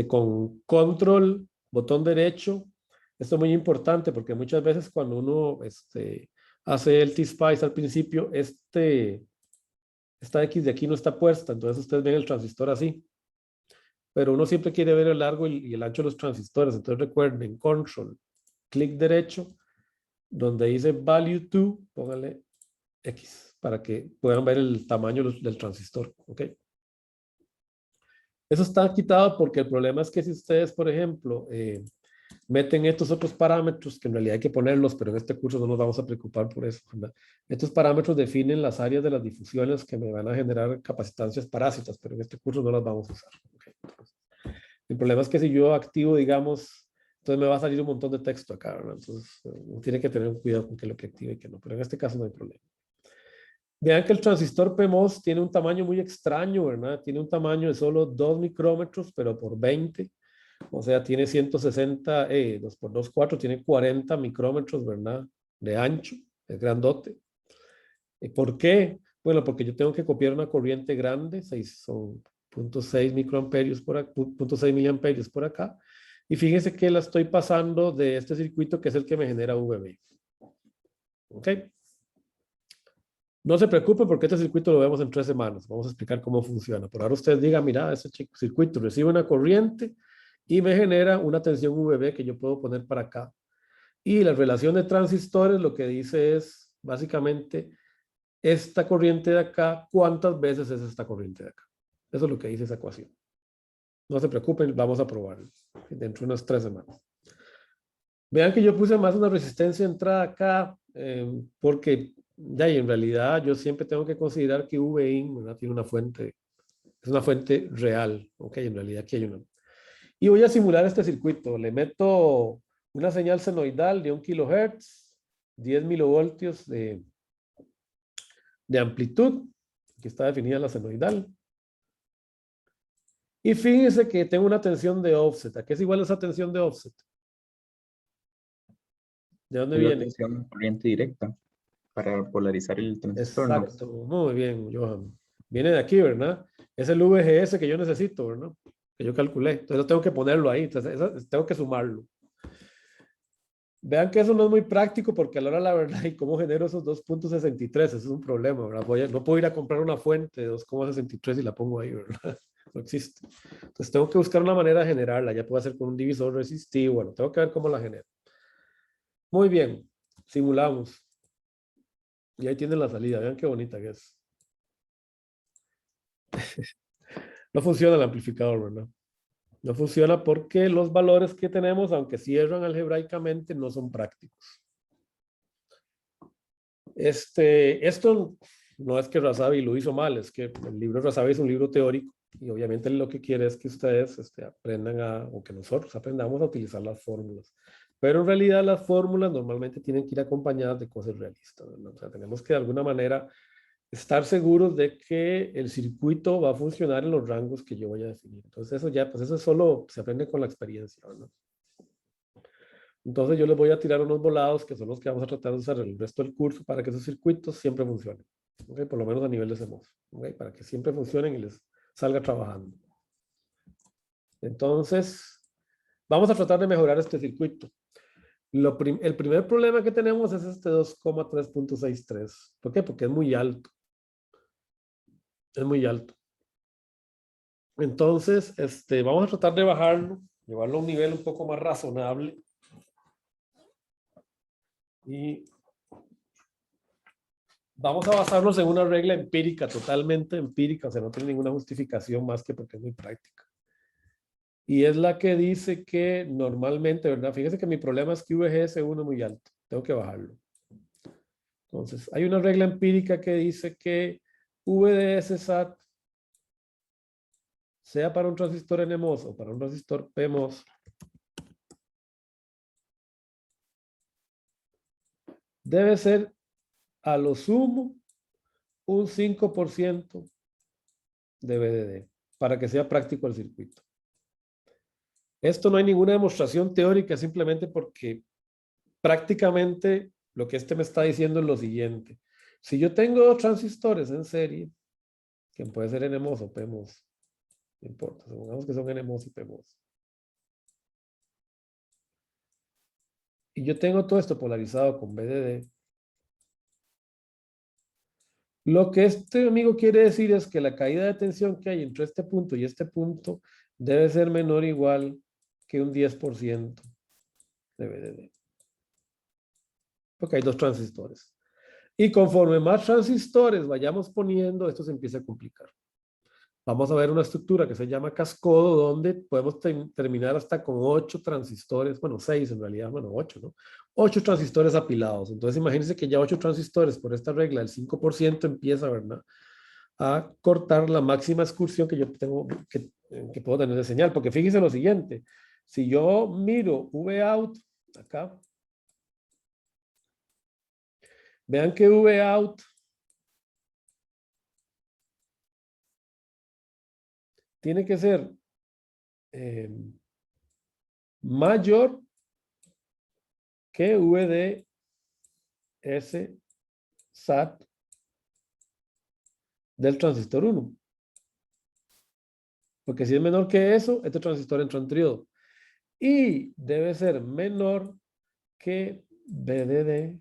Con control, botón derecho. Esto es muy importante porque muchas veces cuando uno hace el T-Spice al principio, esta X de aquí no está puesta, entonces ustedes ven el transistor así. Pero uno siempre quiere ver el largo y el ancho de los transistores. Entonces recuerden, control, clic derecho, donde dice value to, pónganle X para que puedan ver el tamaño del transistor. ¿Ok? Eso está quitado porque el problema es que si ustedes, por ejemplo, meten estos otros parámetros, que en realidad hay que ponerlos, pero en este curso no nos vamos a preocupar por eso, ¿verdad? Estos parámetros definen las áreas de las difusiones que me van a generar capacitancias parásitas, pero en este curso no las vamos a usar. ¿Okay? El problema es que si yo activo, digamos, entonces me va a salir un montón de texto acá, ¿verdad? Entonces, uno tiene que tener cuidado con qué es lo que activa y qué no, pero en este caso no hay problema. Vean que el transistor PMOS tiene un tamaño muy extraño, ¿verdad? Tiene un tamaño de solo 2 micrómetros, pero por 20. O sea, tiene 160, 2 por 2, 4, tiene 40 micrómetros, ¿verdad? De ancho, es grandote. ¿Por qué? Bueno, porque yo tengo que copiar una corriente grande, son 0.6 microamperios por acá, 0.6 miliamperios por acá. Y fíjense que la estoy pasando de este circuito que es el que me genera VB. ¿Ok? No se preocupen porque este circuito lo vemos en 3 semanas. Vamos a explicar cómo funciona. Por ahora ustedes digan, mira, este circuito recibe una corriente y me genera una tensión VB que yo puedo poner para acá. Y la relación de transistores lo que dice es, básicamente, esta corriente de acá, ¿cuántas veces es esta corriente de acá? Eso es lo que dice esa ecuación. No se preocupen, vamos a probarlo dentro de unas 3 semanas. Vean que yo puse más una resistencia de entrada acá, porque ya, y en realidad yo siempre tengo que considerar que Vin, ¿verdad? Tiene una fuente, es una fuente real, ok, en realidad aquí hay una. Y voy a simular este circuito, le meto una señal senoidal de 1 kilohertz, 10 milivoltios de amplitud, aquí está definida la senoidal. Y fíjense que tengo una tensión de offset, ¿a qué es igual esa tensión de offset? ¿De dónde Es la viene? tensión corriente directa para polarizar el transistor, ¿no? Exacto, muy bien, Johan. Viene de aquí, ¿verdad? Es el VGS que yo necesito, ¿verdad? Que yo calculé. Entonces tengo que ponerlo ahí, entonces tengo que sumarlo. Vean que eso no es muy práctico porque a la hora de la verdad, ¿y cómo genero esos 2.63? Eso es un problema, ¿verdad? No puedo ir a comprar una fuente de 2.63 y la pongo ahí, ¿verdad? No existe. Entonces tengo que buscar una manera de generarla. Ya puedo hacer con un divisor resistivo. Bueno, tengo que ver cómo la genero. Muy bien, simulamos. Y ahí tienen la salida. Vean qué bonita que es. No funciona el amplificador, ¿verdad? No funciona porque los valores que tenemos, aunque cierran algebraicamente, no son prácticos. Esto no es que Razavi lo hizo mal, es que el libro de Razavi es un libro teórico y obviamente lo que quiere es que ustedes aprendan o que nosotros aprendamos a utilizar las fórmulas. Pero en realidad las fórmulas normalmente tienen que ir acompañadas de cosas realistas, ¿verdad? O sea, tenemos que de alguna manera estar seguros de que el circuito va a funcionar en los rangos que yo voy a definir. Entonces eso ya, pues eso solo se aprende con la experiencia, ¿verdad? Entonces yo les voy a tirar unos volados que son los que vamos a tratar de usar el resto del curso para que esos circuitos siempre funcionen. ¿Okay? Por lo menos a nivel de CMOS. ¿Okay? Para que siempre funcionen y les salga trabajando. Entonces, vamos a tratar de mejorar este circuito. El primer problema que tenemos es este 2,3.63. ¿Por qué? Porque es muy alto. Es muy alto. Entonces, vamos a tratar de bajarlo, llevarlo a un nivel un poco más razonable. Y vamos a basarnos en una regla empírica, totalmente empírica, o sea, no tiene ninguna justificación más que porque es muy práctica. Y es la que dice que normalmente, ¿verdad? Fíjense que mi problema es que VGS1 es muy alto, tengo que bajarlo. Entonces, hay una regla empírica que dice que VDS SAT, sea para un transistor NMOS o para un transistor PMOS, debe ser a lo sumo un 5% de BDD para que sea práctico el circuito. Esto no hay ninguna demostración teórica, simplemente porque prácticamente lo que me está diciendo es lo siguiente. Si yo tengo dos transistores en serie, que puede ser NMOS o PMOS, no importa, supongamos que son NMOS y PMOS. Y yo tengo todo esto polarizado con BDD. Lo que este amigo quiere decir es que la caída de tensión que hay entre este punto y este punto debe ser menor o igual que un 10% de BDD. Porque hay dos transistores. Y conforme más transistores vayamos poniendo, esto se empieza a complicar. Vamos a ver una estructura que se llama cascodo, donde podemos terminar hasta con 8 transistores, bueno, 6 en realidad, bueno, 8, ¿no? 8 transistores apilados. Entonces, imagínense que ya 8 transistores por esta regla, el 5% empieza, ¿verdad?, a cortar la máxima excursión que yo tengo, que puedo tener de señal. Porque fíjense lo siguiente, si yo miro Vout acá, vean que Vout tiene que ser mayor que VDS SAT del transistor 1. Porque si es menor que eso, este transistor entra en tríodo. Y debe ser menor que VDD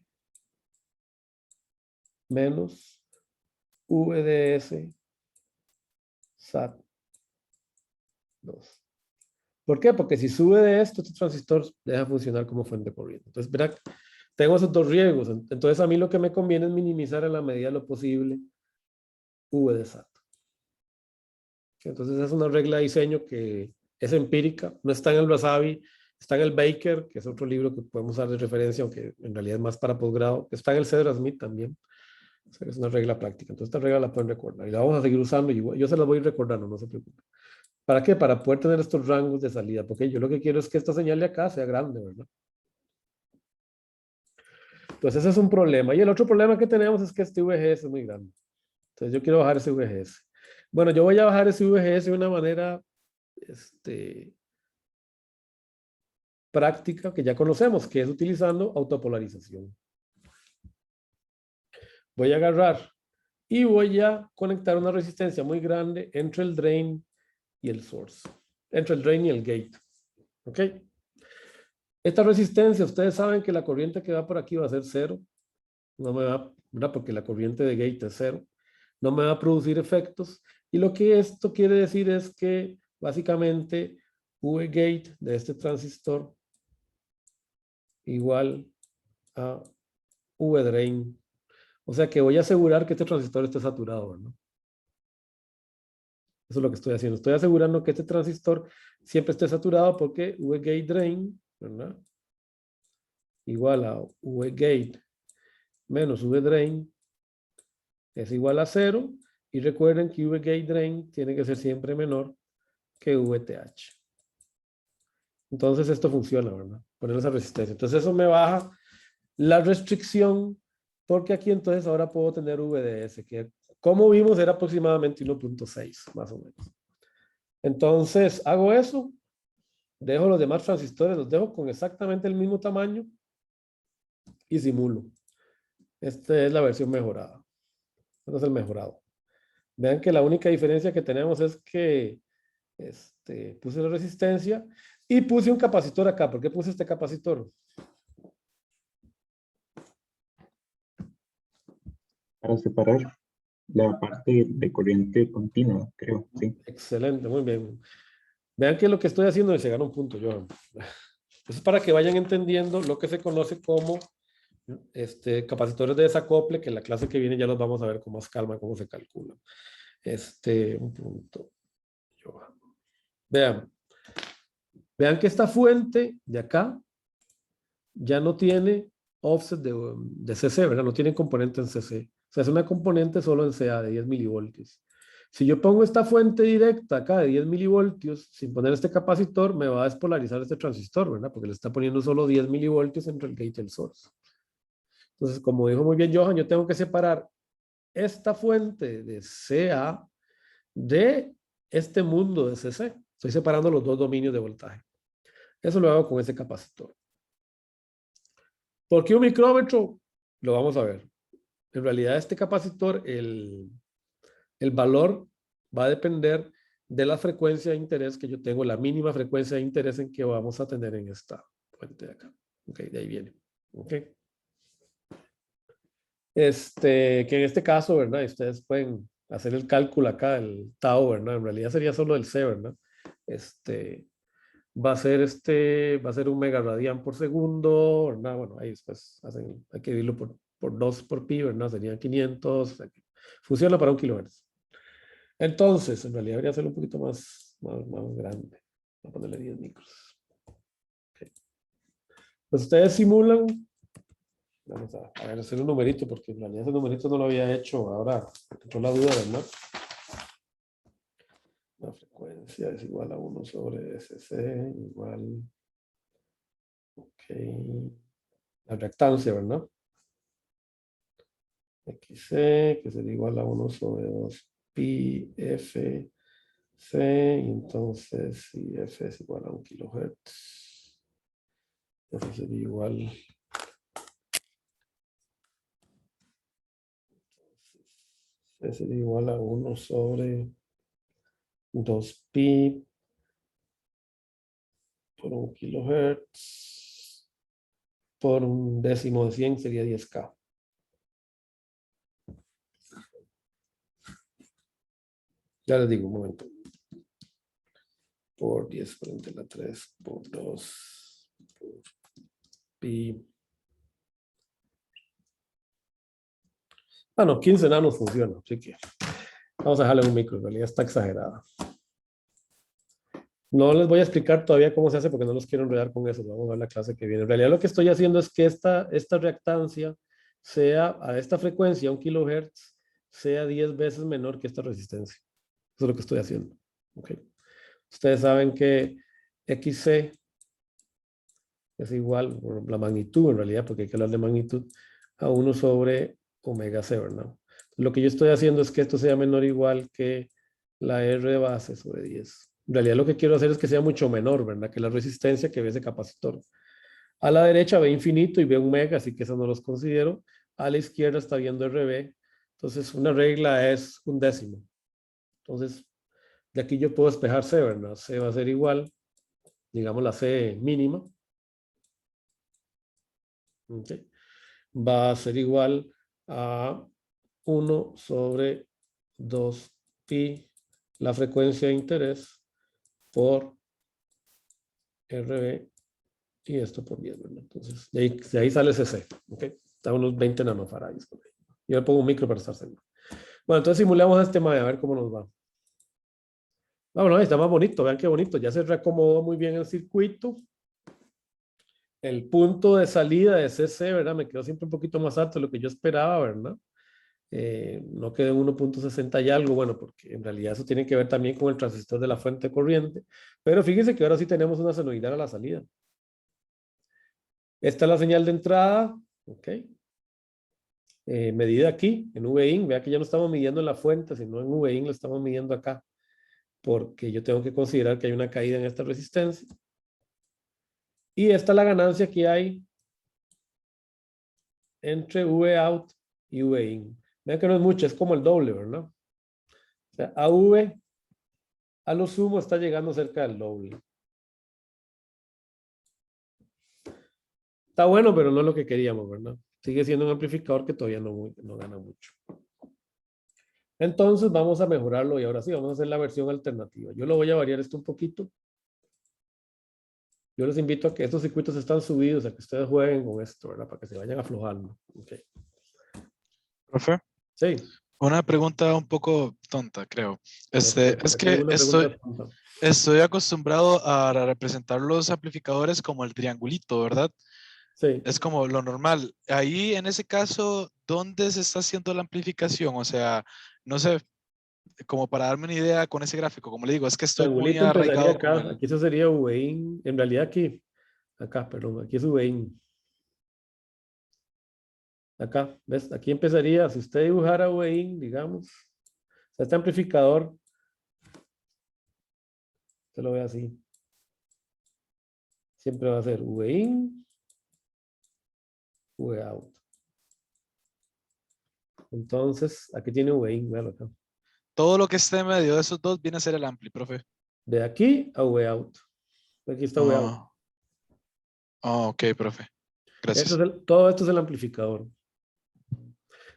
menos VDS SAT 2. ¿Por qué? Porque si sube de esto, este transistor deja de funcionar como fuente de corriente. Entonces, verá, tengo esos dos riesgos. Entonces, a mí lo que me conviene es minimizar en la medida de lo posible V de SAT. Entonces, es una regla de diseño que es empírica, no está en el Wasabi, está en el Baker, que es otro libro que podemos usar de referencia, aunque en realidad es más para posgrado. Está en el Cedar Smith también. O sea, es una regla práctica. Entonces, esta regla la pueden recordar y la vamos a seguir usando. Y yo se la voy recordando, no se preocupen. ¿Para qué? Para poder tener estos rangos de salida. Porque yo lo que quiero es que esta señal de acá sea grande, ¿verdad? Entonces, ese es un problema. Y el otro problema que tenemos es que este VGS es muy grande. Entonces, yo quiero bajar ese VGS. Bueno, yo voy a bajar ese VGS de una manera práctica que ya conocemos, que es utilizando autopolarización. Voy a agarrar y voy a conectar una resistencia muy grande entre el drain y el source. Entre el drain y el gate. ¿Ok? Esta resistencia, ustedes saben que la corriente que va por aquí va a ser cero. No me va, ¿verdad? Porque la corriente de gate es cero. No me va a producir efectos. Y lo que esto quiere decir es que básicamente V gate de este transistor igual a V drain. O sea que voy a asegurar que este transistor esté saturado, ¿no? Eso es lo que estoy haciendo. Estoy asegurando que este transistor siempre esté saturado porque V gate drain, ¿verdad? Igual a V gate menos V drain es igual a 0. Y recuerden que V gate drain tiene que ser siempre menor que VTH. Entonces esto funciona, ¿verdad? Poner esa resistencia. Entonces eso me baja la restricción porque aquí entonces ahora puedo tener VDS, que como vimos era aproximadamente 1.6, más o menos. Entonces hago eso, dejo los demás transistores, los dejo con exactamente el mismo tamaño y simulo. Esta es la versión mejorada. Este es el mejorado. Vean que la única diferencia que tenemos es que puse la resistencia y puse un capacitor acá. ¿Por qué puse este capacitor? Para separar la parte de corriente continua, creo, sí. Excelente, muy bien. Vean que lo que estoy haciendo es llegar a un punto, Johan. Es para que vayan entendiendo lo que se conoce como capacitores de desacople, que en la clase que viene ya los vamos a ver con más calma cómo se calcula. Un punto, Johan. Vean que esta fuente de acá ya no tiene offset de CC, ¿verdad? No tiene componente en CC. O sea, es una componente solo en CA de 10 milivoltios. Si yo pongo esta fuente directa acá de 10 milivoltios, sin poner este capacitor, me va a despolarizar este transistor, ¿verdad? Porque le está poniendo solo 10 milivoltios entre el gate y el source. Entonces, como dijo muy bien Johan, yo tengo que separar esta fuente de CA de este mundo de CC. Estoy separando los dos dominios de voltaje. Eso lo hago con ese capacitor. ¿Por qué un micrómetro? Lo vamos a ver. En realidad, este capacitor, el valor va a depender de la frecuencia de interés que yo tengo, la mínima frecuencia de interés en que vamos a tener en esta fuente de acá. Ok, de ahí viene. Ok. Que en este caso, ¿verdad? Ustedes pueden hacer el cálculo acá, el tau, ¿verdad? En realidad sería solo el C, ¿verdad? Va a ser un megaradian por segundo, ¿verdad? Bueno, ahí después hay que dividirlo por 2 por pi, ¿verdad? Serían 500, o sea, funciona para 1 kilohertz. Entonces, en realidad debería ser un poquito más grande. Voy a ponerle 10 micros. Okay. Pues ustedes simulan. Vamos a ver, hacer un numerito, porque en realidad ese numerito no lo había hecho. Ahora entró la duda, ¿verdad? La frecuencia es igual a 1 sobre SC, igual. Ok. La reactancia, ¿verdad? XC, que sería igual a 1 sobre 2 pi F C, y entonces si F es igual a 1 kilohertz, F sería igual. F sería igual a 1 sobre 2pi por 1 kilohertz por un décimo de 100 sería 10K. Ya les digo un momento. Por 10 por 10 a la 3 por 2 por pi. Ah, no, 15 nanos funciona, así que vamos a dejarle un micro, en realidad está exagerada. No les voy a explicar todavía cómo se hace porque no los quiero enredar con eso. Vamos a ver la clase que viene. En realidad lo que estoy haciendo es que esta reactancia sea a esta frecuencia, 1 kilohertz, sea 10 veces menor que esta resistencia. Eso es lo que estoy haciendo. ¿Okay? Ustedes saben que XC es igual, bueno, la magnitud en realidad, porque hay que hablar de magnitud, a 1 sobre omega C, ¿verdad? Lo que yo estoy haciendo es que esto sea menor o igual que la R de base sobre 10. En realidad lo que quiero hacer es que sea mucho menor, ¿verdad? Que la resistencia que ve ese capacitor. A la derecha ve infinito y ve un mega, así que eso no los considero. A la izquierda está viendo RB. Entonces una regla es un décimo. Entonces de aquí yo puedo despejar C, ¿verdad? C va a ser igual, digamos la C mínima. Okay. Va a ser igual a 1 sobre 2pi, la frecuencia de interés, por RB, y esto por 10, ¿verdad? Entonces, de ahí sale CC, ¿ok? Está unos 20 nanofarads. Yo le pongo un micro para estar seguro. Bueno, entonces simulamos este MAE, a ver cómo nos va. Ah, bueno, está más bonito, vean qué bonito. Ya se reacomodó muy bien el circuito. El punto de salida de CC, ¿verdad? Me quedó siempre un poquito más alto de lo que yo esperaba, ¿verdad? No quedó en 1.60 y algo, bueno, porque en realidad eso tiene que ver también con el transistor de la fuente de corriente. Pero fíjense que ahora sí tenemos una senoidal a la salida. Esta es la señal de entrada, ¿ok? Medida aquí, en VIN. Vea que ya no estamos midiendo en la fuente, sino en VIN lo estamos midiendo acá. Porque yo tengo que considerar que hay una caída en esta resistencia. Y esta es la ganancia que hay entre VOUT y VIN. Vean que no es mucho, es como el doble, ¿verdad? O sea, AV a lo sumo está llegando cerca del doble. Está bueno, pero no es lo que queríamos, ¿verdad? Sigue siendo un amplificador que todavía no gana mucho. Entonces vamos a mejorarlo y ahora sí, vamos a hacer la versión alternativa. Yo lo voy a variar esto un poquito. Yo les invito a que estos circuitos están subidos, a que ustedes jueguen con esto, ¿verdad? Para que se vayan aflojando. Okay. Profe, Sí. una pregunta un poco tonta, creo. Es que estoy acostumbrado a representar los amplificadores como el triangulito, ¿verdad? Sí. Es como lo normal. Ahí, en ese caso, ¿dónde se está haciendo la amplificación? O sea, no sé, como para darme una idea con ese gráfico, como le digo, es que estoy muy Triangulito empezaría arraigado con acá. Aquí eso sería VIN. En realidad aquí. Acá, perdón. Aquí es VIN. Acá, ¿ves? Aquí empezaría, si usted dibujara VIN, digamos, o sea, este amplificador, se lo ve así. Siempre va a ser VIN, VOUT. Entonces, aquí tiene VIN, véalo acá. todo lo que esté en medio de esos dos viene a ser el ampli, profe. De aquí a VOUT. Aquí está VOUT. Ok, profe. Gracias. Todo esto es el amplificador.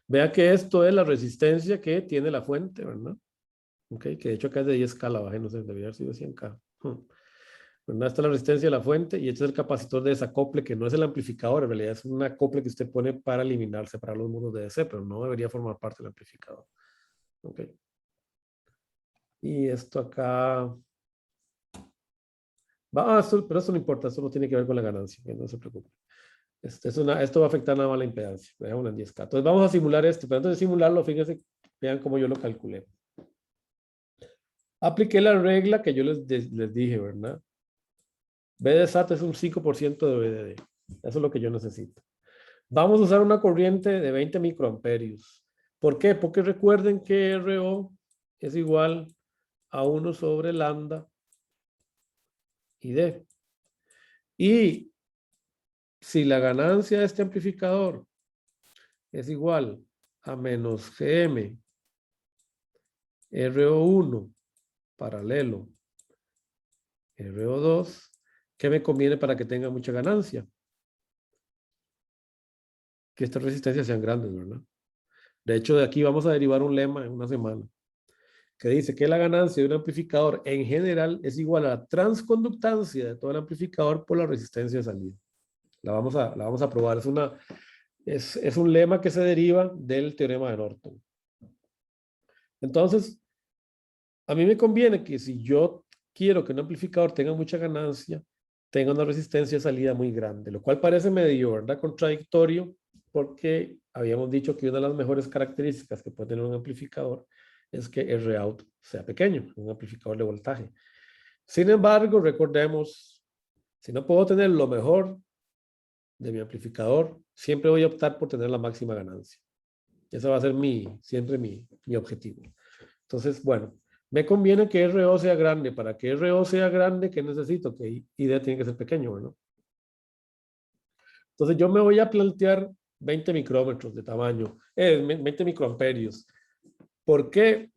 Vea que esto es la resistencia que tiene la fuente, ¿verdad? Okay, que de hecho acá es de 10K la baja, no sé, debería haber sido 100K. ¿Verdad? Esta es la resistencia de la fuente y este es el capacitor de desacople, que no es el amplificador, en realidad es un acople que usted pone para eliminar, separar los muros de DC, pero no debería formar parte del amplificador. Okay. Y esto acá... pero esto no importa, esto no tiene que ver con la ganancia, no se preocupe. Esto va a afectar nada más la impedancia. Dejémoslo en 10K. Entonces vamos a simular esto, pero antes de simularlo, fíjense, vean cómo yo lo calculé. Apliqué la regla que yo les dije, ¿verdad? B de SAT es un 5% de BDD. Eso es lo que yo necesito. Vamos a usar una corriente de 20 microamperios. ¿Por qué? Porque recuerden que RO es igual a 1 sobre lambda y D. Y si la ganancia de este amplificador es igual a menos GM RO1 paralelo RO2, ¿qué me conviene para que tenga mucha ganancia? Que estas resistencias sean grandes, ¿verdad? De hecho, de aquí vamos a derivar un lema en una semana que dice que la ganancia de un amplificador en general es igual a la transconductancia de todo el amplificador por la resistencia de salida. La vamos a probar. Es un lema que se deriva del teorema de Norton. Entonces, a mí me conviene que si yo quiero que un amplificador tenga mucha ganancia, tenga una resistencia de salida muy grande, lo cual parece medio, ¿verdad?, contradictorio, porque habíamos dicho que una de las mejores características que puede tener un amplificador es que el Rout sea pequeño, un amplificador de voltaje. Sin embargo, recordemos, si no puedo tener lo mejor de mi amplificador, siempre voy a optar por tener la máxima ganancia. Ese va a ser siempre mi objetivo. Entonces, bueno, me conviene que RO sea grande. Para que RO sea grande, ¿qué necesito? Que ID tiene que ser pequeño, ¿no? Entonces yo me voy a plantear 20 micrómetros de tamaño, 20 microamperios. ¿Por qué?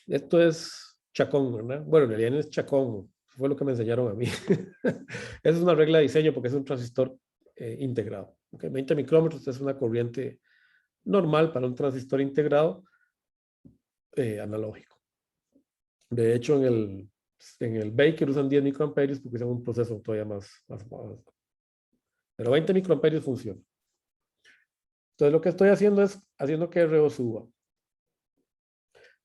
Esto es chacón, ¿verdad? Bueno, en realidad no es chacón, fue lo que me enseñaron a mí. Esa es una regla de diseño porque es un transistor integrado. ¿Okay? 20 micrómetros es una corriente normal para un transistor integrado analógico. De hecho, en el Baker usan 10 microamperios porque es un proceso todavía más. Pero 20 microamperios funciona. Entonces, lo que estoy haciendo es haciendo que RO suba.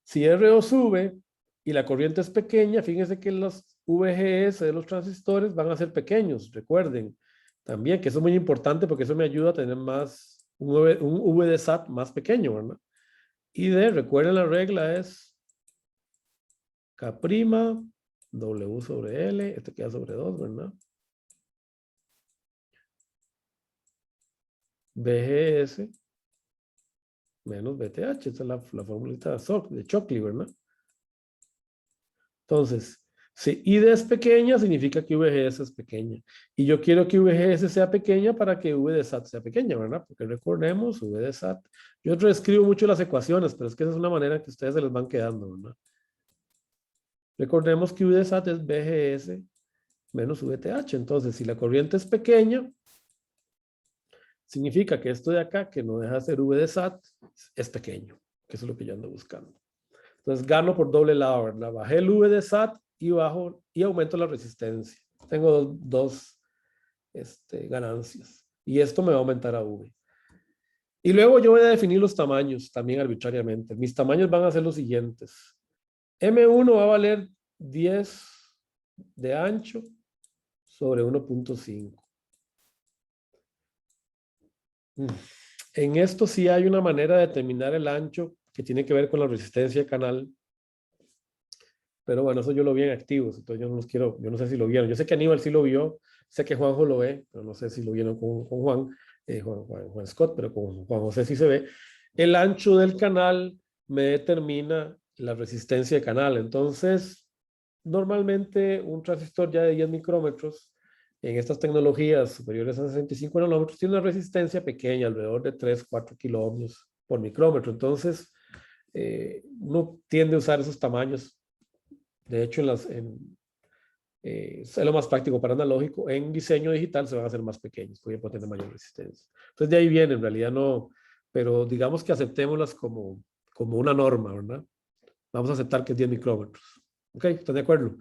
Si RO sube y la corriente es pequeña, fíjense que los VGS de los transistores van a ser pequeños. Recuerden también que eso es muy importante porque eso me ayuda a tener un V de SAT más pequeño, ¿verdad? Y recuerden la regla es K', W sobre L, esto queda sobre 2, ¿verdad? BGS menos BTH, esta es la fórmula de Shockley, ¿verdad? Entonces, si ID es pequeña, significa que VGS es pequeña. Y yo quiero que VGS sea pequeña para que V de SAT sea pequeña, ¿verdad? Porque recordemos, V de SAT. Yo reescribo mucho las ecuaciones, pero es que esa es una manera que ustedes se les van quedando, ¿verdad? Recordemos que V de SAT es BGS menos VTH. Entonces, si la corriente es pequeña, significa que esto de acá, que no deja de ser V de SAT, es pequeño, que eso es lo que yo ando buscando. Entonces gano por doble lado, ¿verdad? Bajé el V de SAT y aumento la resistencia. Tengo dos ganancias. Y esto me va a aumentar a V. Y luego yo voy a definir los tamaños también arbitrariamente. Mis tamaños van a ser los siguientes. M1 va a valer 10 de ancho sobre 1.5. En esto sí hay una manera de determinar el ancho que tiene que ver con la resistencia de canal. Pero bueno, eso yo lo vi en activos, entonces yo no sé si lo vieron. Yo sé que Aníbal sí lo vio, sé que Juanjo lo ve, pero no sé si lo vieron con Juan Scott, pero con Juan José sí se ve. El ancho del canal me determina la resistencia de canal. Entonces, normalmente un transistor ya de 10 micrómetros en estas tecnologías superiores a 65 nanómetros tiene una resistencia pequeña, alrededor de 3, 4 kilo ohmios por micrómetro. Entonces, uno tiende a usar esos tamaños. De hecho, es lo más práctico para analógico. En diseño digital se van a hacer más pequeños, porque pueden tener mayor resistencia. Entonces, de ahí viene, en realidad no, pero digamos que aceptémoslas como una norma, ¿verdad? Vamos a aceptar que es 10 micrómetros. ¿Ok? ¿Están de acuerdo?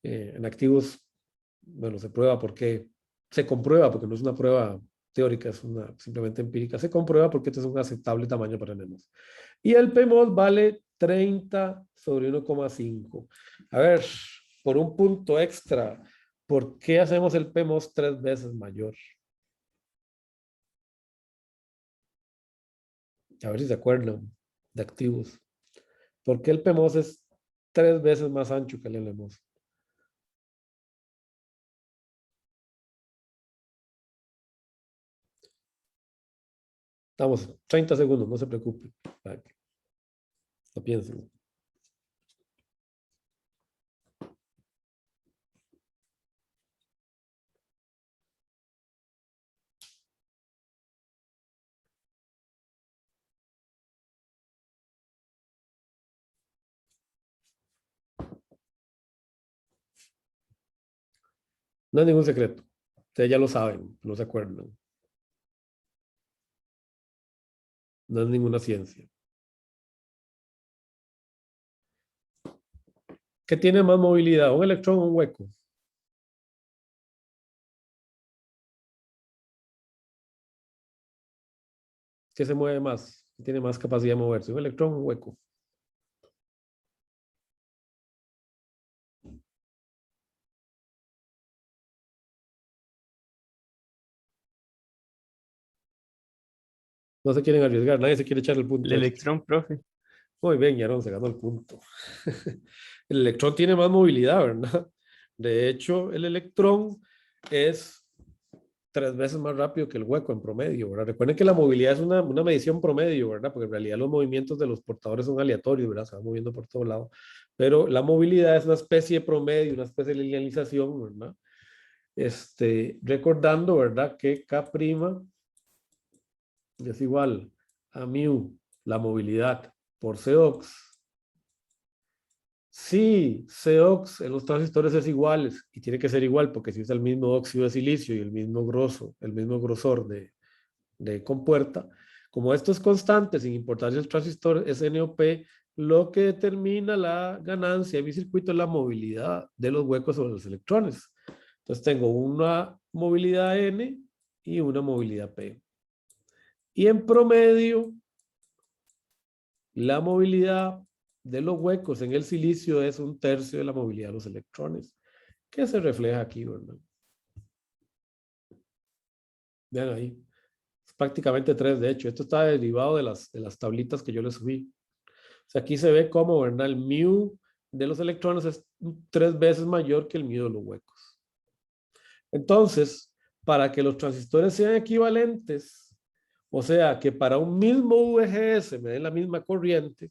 En activos, bueno, se comprueba, porque no es una prueba teórica, es simplemente empírica. Se comprueba porque este es un aceptable tamaño para NEMOS. Y el PMOS vale 30 sobre 1,5. A ver, por un punto extra, ¿por qué hacemos el PMOS 3 veces mayor? A ver si se acuerdan de activos. ¿Por qué el PMOS es 3 veces más ancho que el NMOS? Estamos 30 segundos, no se preocupen. No piensen. No es ningún secreto. Ustedes ya lo saben, no se acuerdan. No es ninguna ciencia. ¿Qué tiene más movilidad? ¿Un electrón o un hueco? ¿Qué se mueve más? ¿Qué tiene más capacidad de moverse? ¿Un electrón o un hueco? No se quieren arriesgar, nadie se quiere echar el punto. El electrón, profe. Muy bien, Yaron se ganó el punto. El electrón tiene más movilidad, ¿verdad? De hecho, el electrón es 3 veces más rápido que el hueco en promedio, ¿verdad? Recuerden que la movilidad es una medición promedio, ¿verdad? Porque en realidad los movimientos de los portadores son aleatorios, ¿verdad? Se van moviendo por todos lados. Pero la movilidad es una especie de promedio, una especie de linealización, ¿verdad? Recordando, ¿verdad? Que K' es igual a mu, la movilidad, por Cox. Sí, Cox en los transistores es igual, y tiene que ser igual porque si es el mismo óxido de silicio y el mismo grosor de compuerta, como esto es constante, sin importar si el transistor es N o P, lo que determina la ganancia de mi circuito es la movilidad de los huecos sobre los electrones. Entonces tengo una movilidad N y una movilidad P. Y en promedio, la movilidad de los huecos en el silicio es 1/3 de la movilidad de los electrones, que se refleja aquí, ¿verdad? Vean ahí. Es prácticamente 3, de hecho. Esto está derivado de las tablitas que yo les subí. O sea, aquí se ve cómo, ¿verdad? El mu de los electrones es 3 veces mayor que el mu de los huecos. Entonces, para que los transistores sean equivalentes, o sea, que para un mismo VGS me den la misma corriente,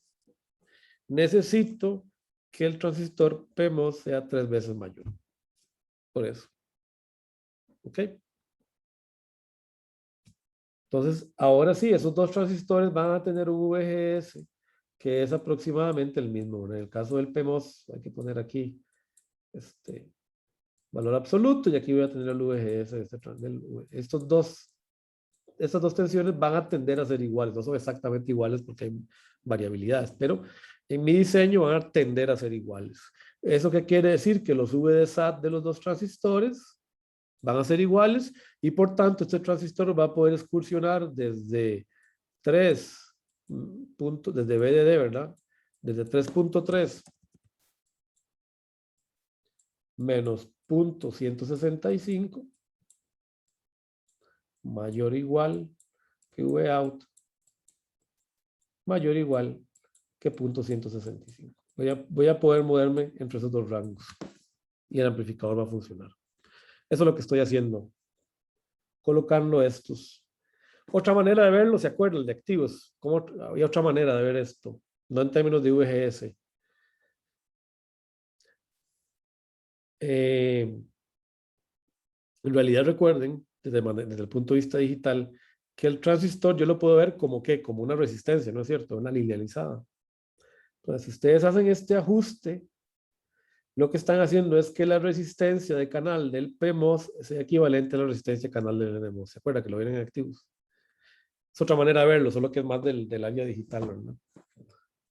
necesito que el transistor PMOS sea 3 veces mayor. Por eso. ¿Ok? Entonces, ahora sí, esos dos transistores van a tener un VGS que es aproximadamente el mismo. En el caso del PMOS, hay que poner aquí valor absoluto y aquí voy a tener el VGS de estas dos tensiones van a tender a ser iguales. No son exactamente iguales porque hay variabilidades, pero en mi diseño van a tender a ser iguales. ¿Eso qué quiere decir? Que los V de SAT de los dos transistores van a ser iguales y por tanto este transistor va a poder excursionar desde 3 puntos, desde VDD, ¿verdad? Desde 3.3 menos 0.165 mayor o igual que Vout mayor o igual que 0.165. Voy a poder moverme entre esos dos rangos y el amplificador va a funcionar. Eso es lo que estoy haciendo, colocando estos. Otra manera de verlo, ¿se acuerdan? El de activos. ¿Cómo había otra manera de ver esto? No en términos de VGS. En realidad recuerden, desde el punto de vista digital, que el transistor yo lo puedo ver como ¿qué? Como una resistencia, ¿no es cierto? Una linealizada. Entonces, si ustedes hacen este ajuste, lo que están haciendo es que la resistencia de canal del PMOS sea equivalente a la resistencia de canal del NMOS. ¿Se acuerdan que lo ven en activos? Es otra manera de verlo, solo que es más del área digital, ¿verdad?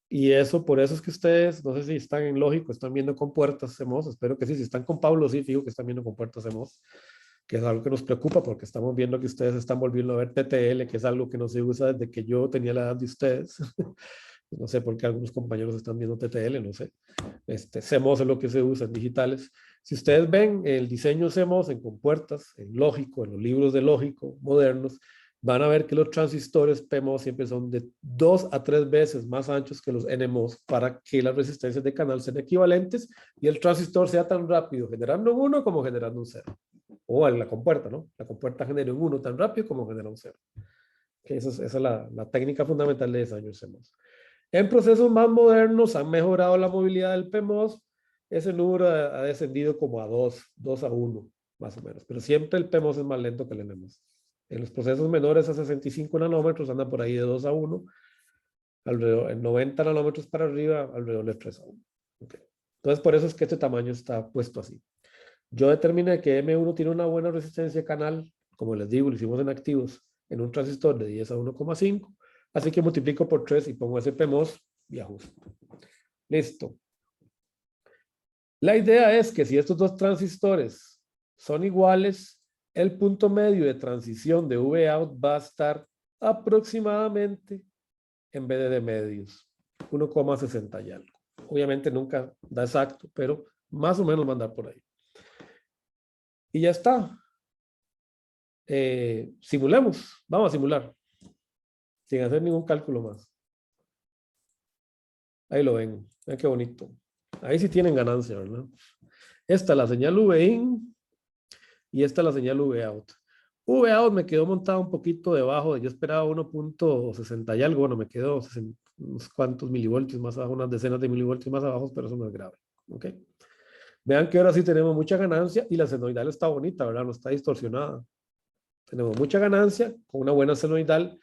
Y eso, por eso es que ustedes, no sé si están en lógico, están viendo con puertas CMOS, espero que sí, si están con Pablo, sí, fijo que están viendo con puertas CMOS, que es algo que nos preocupa porque estamos viendo que ustedes están volviendo a ver TTL, que es algo que no se usa desde que yo tenía la edad de ustedes. No sé por qué algunos compañeros están viendo TTL, no sé. CMOS es lo que se usa en digitales. Si ustedes ven el diseño CMOS en compuertas, en lógico, en los libros de lógico modernos, van a ver que los transistores PMOS siempre son de 2 a 3 veces más anchos que los NMOS para que las resistencias de canal sean equivalentes y el transistor sea tan rápido generando un 1 como generando un 0. O en la compuerta, ¿no? La compuerta genera un 1 tan rápido como genera un 0. Okay, esa es la técnica fundamental de diseño de CMOS. En procesos más modernos han mejorado la movilidad del PMOS. Ese número ha descendido como a 2 a 1, más o menos. Pero siempre el PMOS es más lento que el NMOS. En los procesos menores a 65 nanómetros andan por ahí de 2 a 1. Alrededor, en 90 nanómetros para arriba, alrededor de 3 a 1. Okay. Entonces, por eso es que este tamaño está puesto así. Yo determiné que M1 tiene una buena resistencia canal, como les digo, lo hicimos en activos, en un transistor de 10 a 1,5, así que multiplico por 3 y pongo SPMOS y ajusto. Listo. La idea es que si estos dos transistores son iguales, el punto medio de transición de Vout va a estar aproximadamente, en vez de medios, 1,60 y algo. Obviamente nunca da exacto, pero más o menos va a andar por ahí. Y ya está. Simulemos. Vamos a simular. Sin hacer ningún cálculo más. Ahí lo ven. Vean qué bonito. Ahí sí tienen ganancia, ¿verdad? Esta es la señal V-in y esta es la señal V-out. V-out me quedó montado un poquito debajo. Yo esperaba 1,60 y algo. Bueno, me quedó unos cuantos milivoltios más abajo, unas decenas de milivoltios más abajo, pero eso no es grave. ¿Ok? Vean que ahora sí tenemos mucha ganancia y la senoidal está bonita, ¿verdad? No está distorsionada. Tenemos mucha ganancia con una buena senoidal.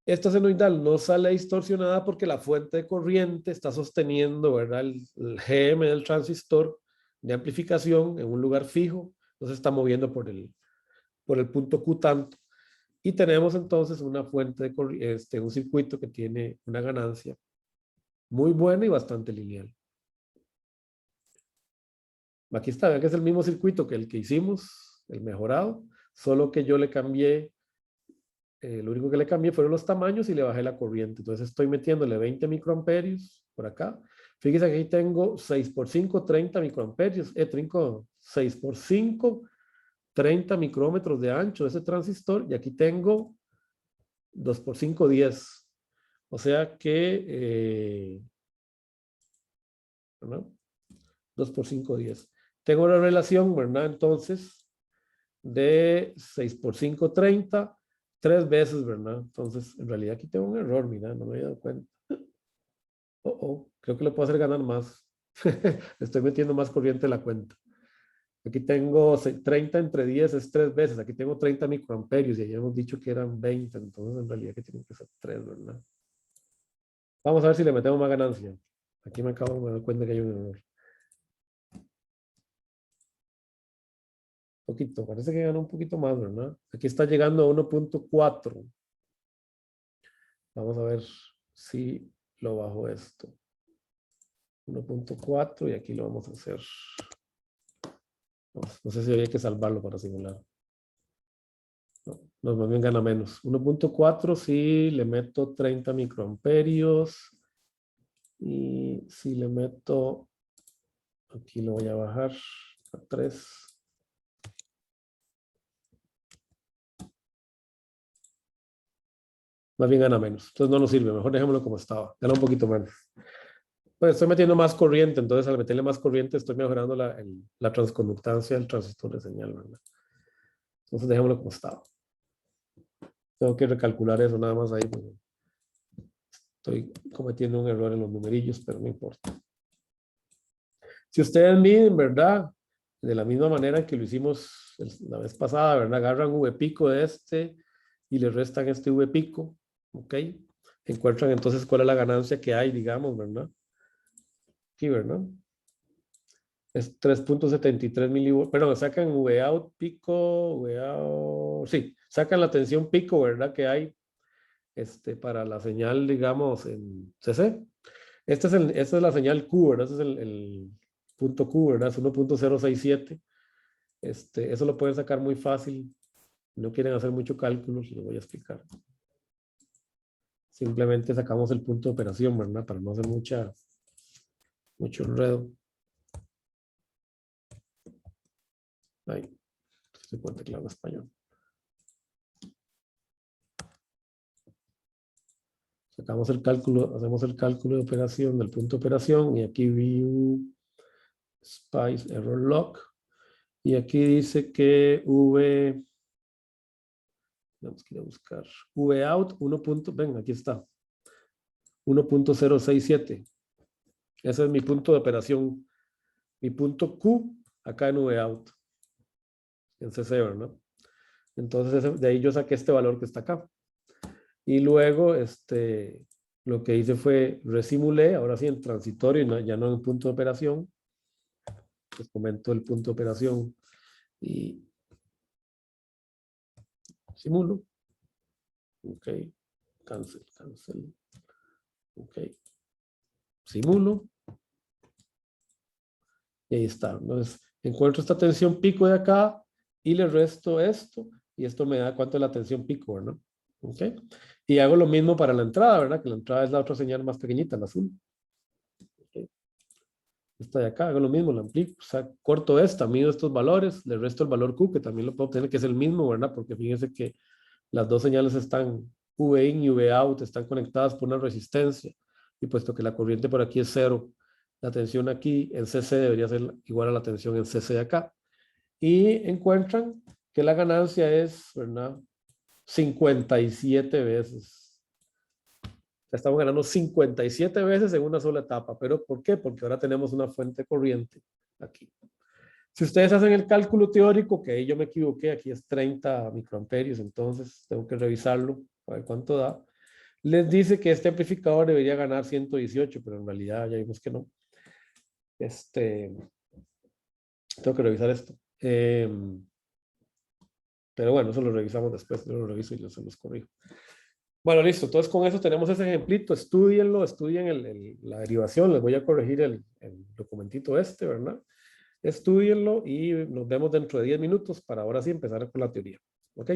Esta senoidal no sale distorsionada porque la fuente de corriente está sosteniendo, ¿verdad? El GM del transistor de amplificación en un lugar fijo. No se está moviendo por el punto Q tanto. Y tenemos entonces una fuente de corriente, un circuito que tiene una ganancia muy buena y bastante lineal. Aquí está, vean que es el mismo circuito que el que hicimos, el mejorado, solo que yo le cambié, lo único que le cambié fueron los tamaños y le bajé la corriente. Entonces estoy metiéndole 20 microamperios por acá. Fíjense que aquí tengo 6 por 5, 30 microamperios. 6 por 5, 30 micrómetros de ancho de ese transistor. Y aquí tengo 2 por 5, 10. O sea que, ¿no? 2 por 5, 10. Tengo una relación, ¿verdad? Entonces, de 6 por 5, 30, 3 veces, ¿verdad? Entonces, en realidad aquí tengo un error, mira, no me había dado cuenta. Creo que le puedo hacer ganar más. Estoy metiendo más corriente en la cuenta. Aquí tengo 30 entre 10 es 3 veces. Aquí tengo 30 microamperios y ya hemos dicho que eran 20. Entonces, en realidad que tienen que ser 3, ¿verdad? Vamos a ver si le metemos más ganancia. Aquí me acabo de dar cuenta que hay un error. Poquito, parece que ganó un poquito más, ¿verdad? Aquí está llegando a 1,4. Vamos a ver si lo bajo esto. 1,4 y aquí lo vamos a hacer. No sé si había que salvarlo para simular. No, más bien gana menos. 1,4 si le meto 30 microamperios. Y si le meto, aquí lo voy a bajar a 3. Más bien gana menos. Entonces no nos sirve. Mejor dejémoslo como estaba. Gana un poquito menos. Pues estoy metiendo más corriente. Entonces al meterle más corriente estoy mejorando la transconductancia del transistor de señal, ¿verdad? Entonces dejémoslo como estaba. Tengo que recalcular eso nada más ahí. Pues, estoy cometiendo un error en los numerillos, pero no importa. Si ustedes miden, ¿verdad? De la misma manera que lo hicimos la vez pasada, ¿verdad? Agarran V pico de este y le restan este V pico, ¿ok? Encuentran entonces cuál es la ganancia que hay, digamos, ¿verdad? Aquí, ¿verdad? Es 3,73 milivoltios. Perdón, sacan V out pico, V out, sí, sacan la tensión pico, ¿verdad? Que hay para la señal, digamos, en CC. Esta es la señal Q, ¿verdad? Este es el punto Q, ¿verdad? Es 1,067. Eso lo pueden sacar muy fácil. No quieren hacer mucho cálculo, se lo voy a explicar. Simplemente sacamos el punto de operación, ¿verdad? Para no hacer mucho enredo. Ahí, se puede teclado en español. Sacamos el cálculo, hacemos el cálculo de operación del punto de operación y aquí view Spice Error Log. Y aquí dice que tenemos que ir a buscar Vout 1. Venga, aquí está. 1,067. Ese es mi punto de operación. Mi punto Q acá en Vout. En CC, ¿verdad? Entonces de ahí yo saqué este valor que está acá. Y luego lo que hice fue resimulé, ahora sí en transitorio, ya no en punto de operación. Les comento el punto de operación y simulo. Ok, cancel. Ok, simulo. Y ahí está. Entonces, encuentro esta tensión pico de acá y le resto esto. Y esto me da cuánto es la tensión pico, ¿verdad? Ok. Y hago lo mismo para la entrada, ¿verdad? Que la entrada es la otra señal más pequeñita, la azul. Okay. Esta de acá, hago lo mismo, la amplifico, o sea, corto esta, mido estos valores, le resto el valor Q, que también lo puedo obtener, que es el mismo, ¿verdad? Porque fíjense que las dos señales están, V in y V out, están conectadas por una resistencia. Y puesto que la corriente por aquí es cero, la tensión aquí en CC debería ser igual a la tensión en CC de acá. Y encuentran que la ganancia es, ¿verdad? 57 veces. Estamos ganando 57 veces en una sola etapa. ¿Pero por qué? Porque ahora tenemos una fuente corriente aquí. Si ustedes hacen el cálculo teórico, que ahí yo me equivoqué, aquí es 30 microamperios, entonces tengo que revisarlo para ver cuánto da. Les dice que este amplificador debería ganar 118, pero en realidad ya vimos que no. Tengo que revisar esto. Pero bueno, eso lo revisamos después, yo lo reviso y se los corrijo. Bueno, listo. Entonces con eso tenemos ese ejemplito. Estudienlo, estudien la derivación. Les voy a corregir el documentito este, ¿verdad? Estudienlo y nos vemos dentro de 10 minutos para ahora sí empezar con la teoría. ¿Ok?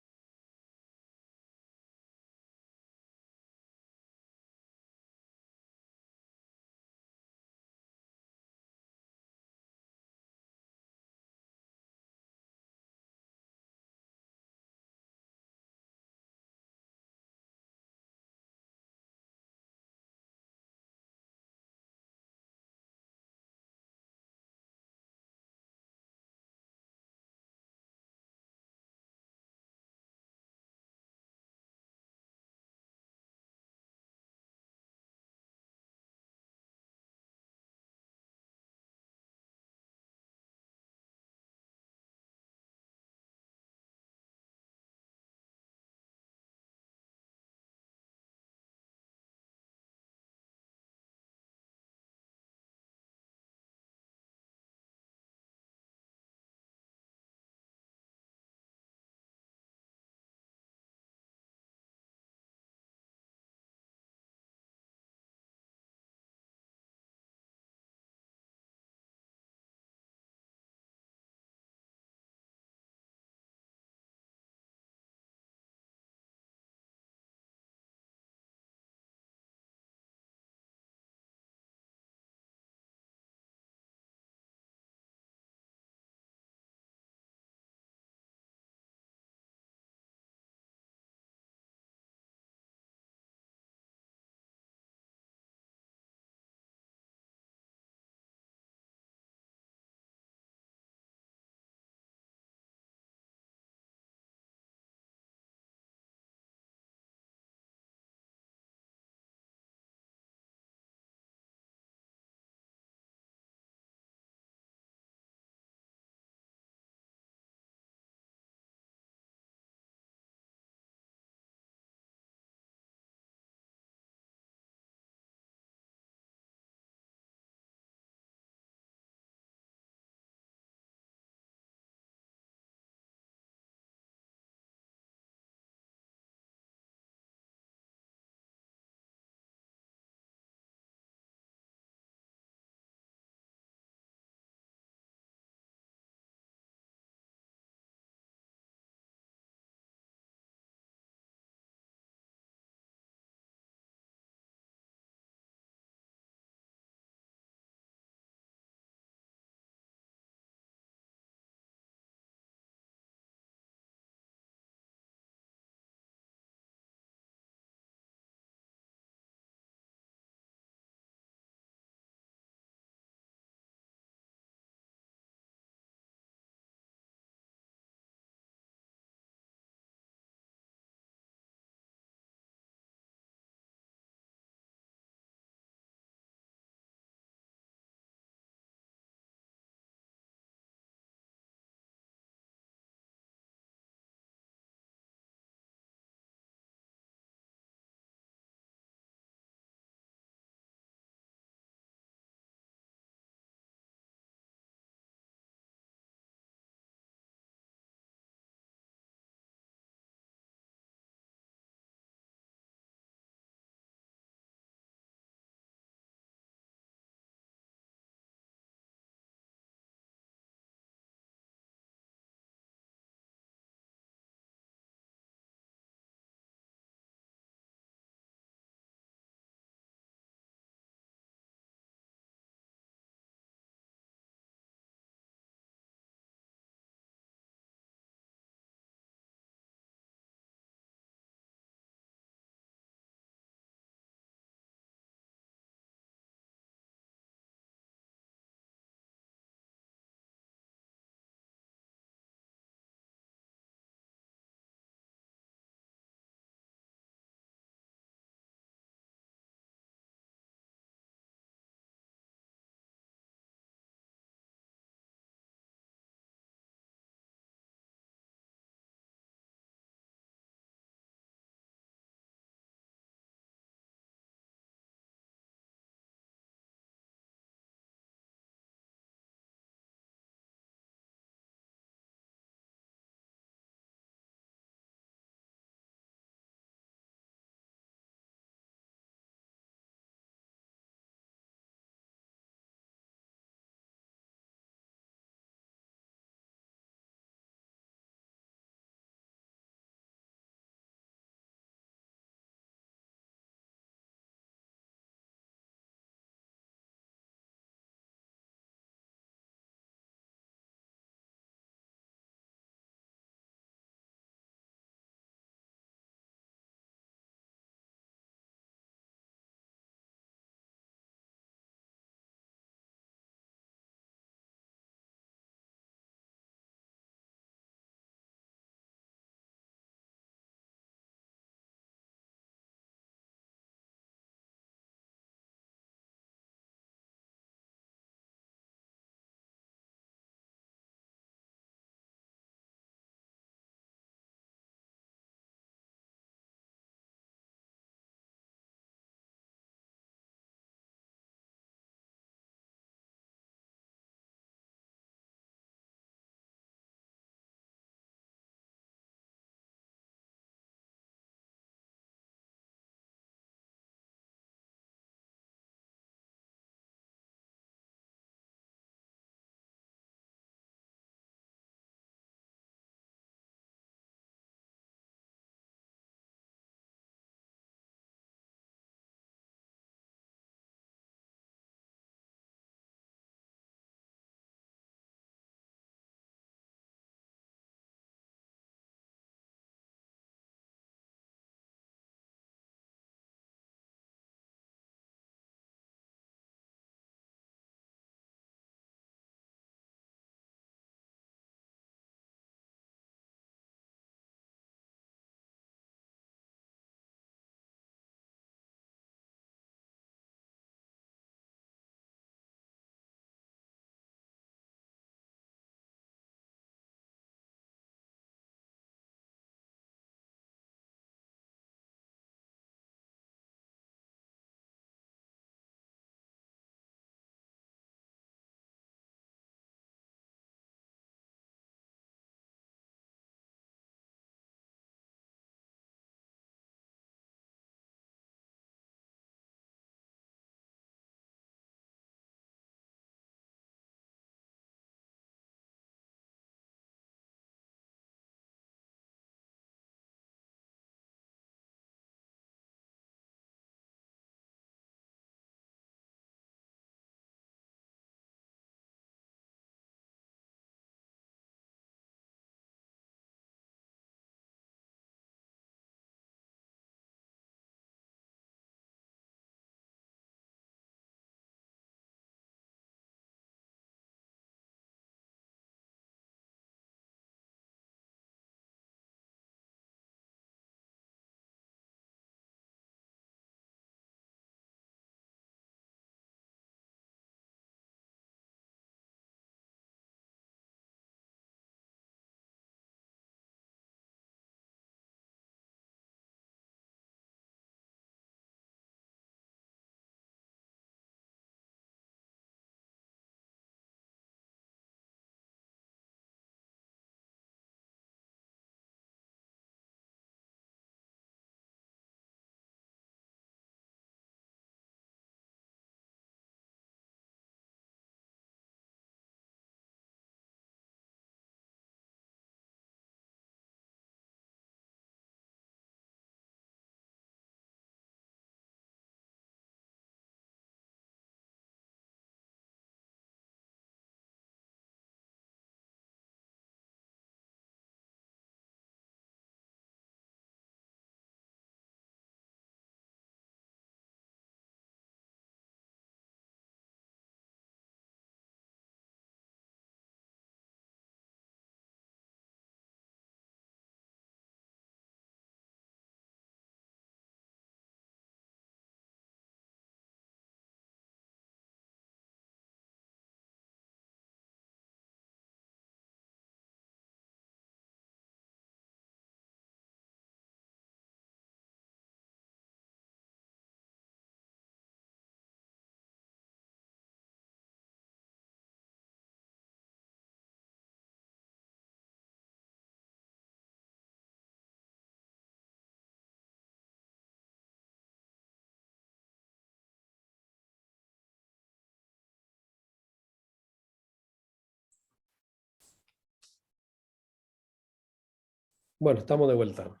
Bueno, estamos de vuelta.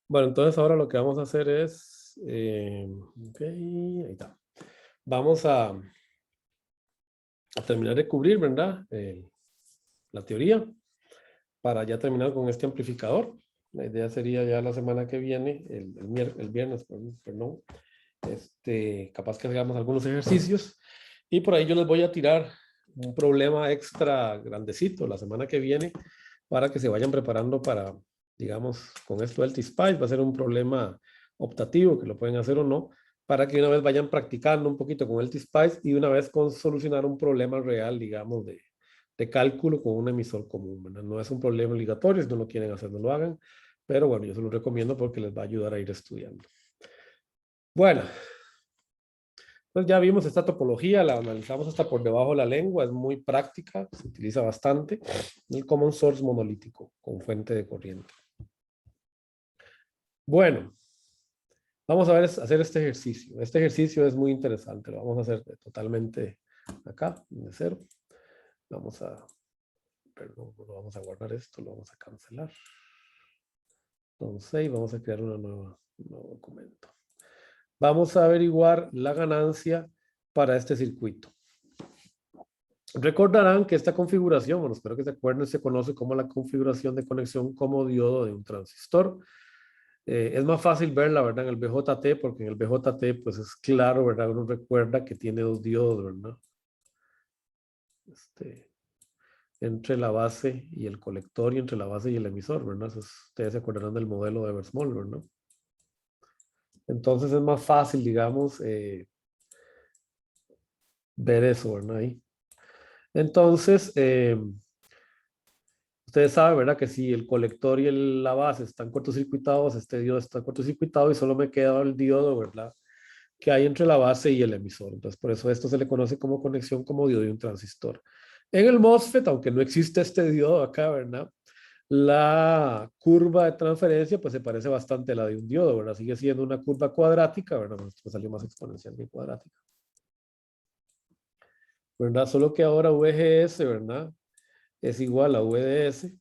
Bueno, entonces ahora lo que vamos a hacer es, ok, ahí está. Vamos a terminar de cubrir, ¿verdad? La teoría para ya terminar con este amplificador. La idea sería ya la semana que viene, el viernes, perdón, capaz que hagamos algunos ejercicios y por ahí yo les voy a tirar un problema extra grandecito la semana que viene para que se vayan preparando para, digamos, con esto del T-Spice. Va a ser un problema optativo, que lo pueden hacer o no, para que una vez vayan practicando un poquito con el T-Spice y una vez con solucionar un problema real, digamos, de cálculo con un emisor común, ¿verdad? No es un problema obligatorio, si no lo quieren hacer, no lo hagan, pero bueno, yo se lo recomiendo porque les va a ayudar a ir estudiando. Bueno, pues ya vimos esta topología, la analizamos hasta por debajo de la lengua, es muy práctica, se utiliza bastante. El common source monolítico con fuente de corriente. Bueno, vamos a hacer este ejercicio. Este ejercicio es muy interesante, lo vamos a hacer totalmente acá, de cero. Perdón, no vamos a guardar esto, lo vamos a cancelar. Entonces, vamos a crear un nuevo documento. Vamos a averiguar la ganancia para este circuito. Recordarán que esta configuración, bueno, espero que se acuerden, se conoce como la configuración de conexión como diodo de un transistor. Es más fácil verla, ¿verdad? En el BJT, porque en el BJT, pues es claro, ¿verdad? Uno recuerda que tiene dos diodos, ¿verdad? Entre la base y el colector y entre la base y el emisor, ¿verdad? Ustedes se acordarán del modelo de Eversmall, ¿verdad? Entonces es más fácil, digamos, ver eso, ¿verdad? Ahí. Entonces, ustedes saben, ¿verdad? Que si el colector y la base están cortocircuitados, este diodo está cortocircuitado y solo me queda el diodo, ¿verdad? Que hay entre la base y el emisor. Entonces, por eso esto se le conoce como conexión como diodo de un transistor. En el MOSFET, aunque no existe este diodo acá, ¿verdad? La curva de transferencia, pues se parece bastante a la de un diodo, ¿verdad? Sigue siendo una curva cuadrática, ¿verdad? Esto salió más exponencial que cuadrática. ¿Verdad? Solo que ahora VGS, ¿verdad? Es igual a VDS.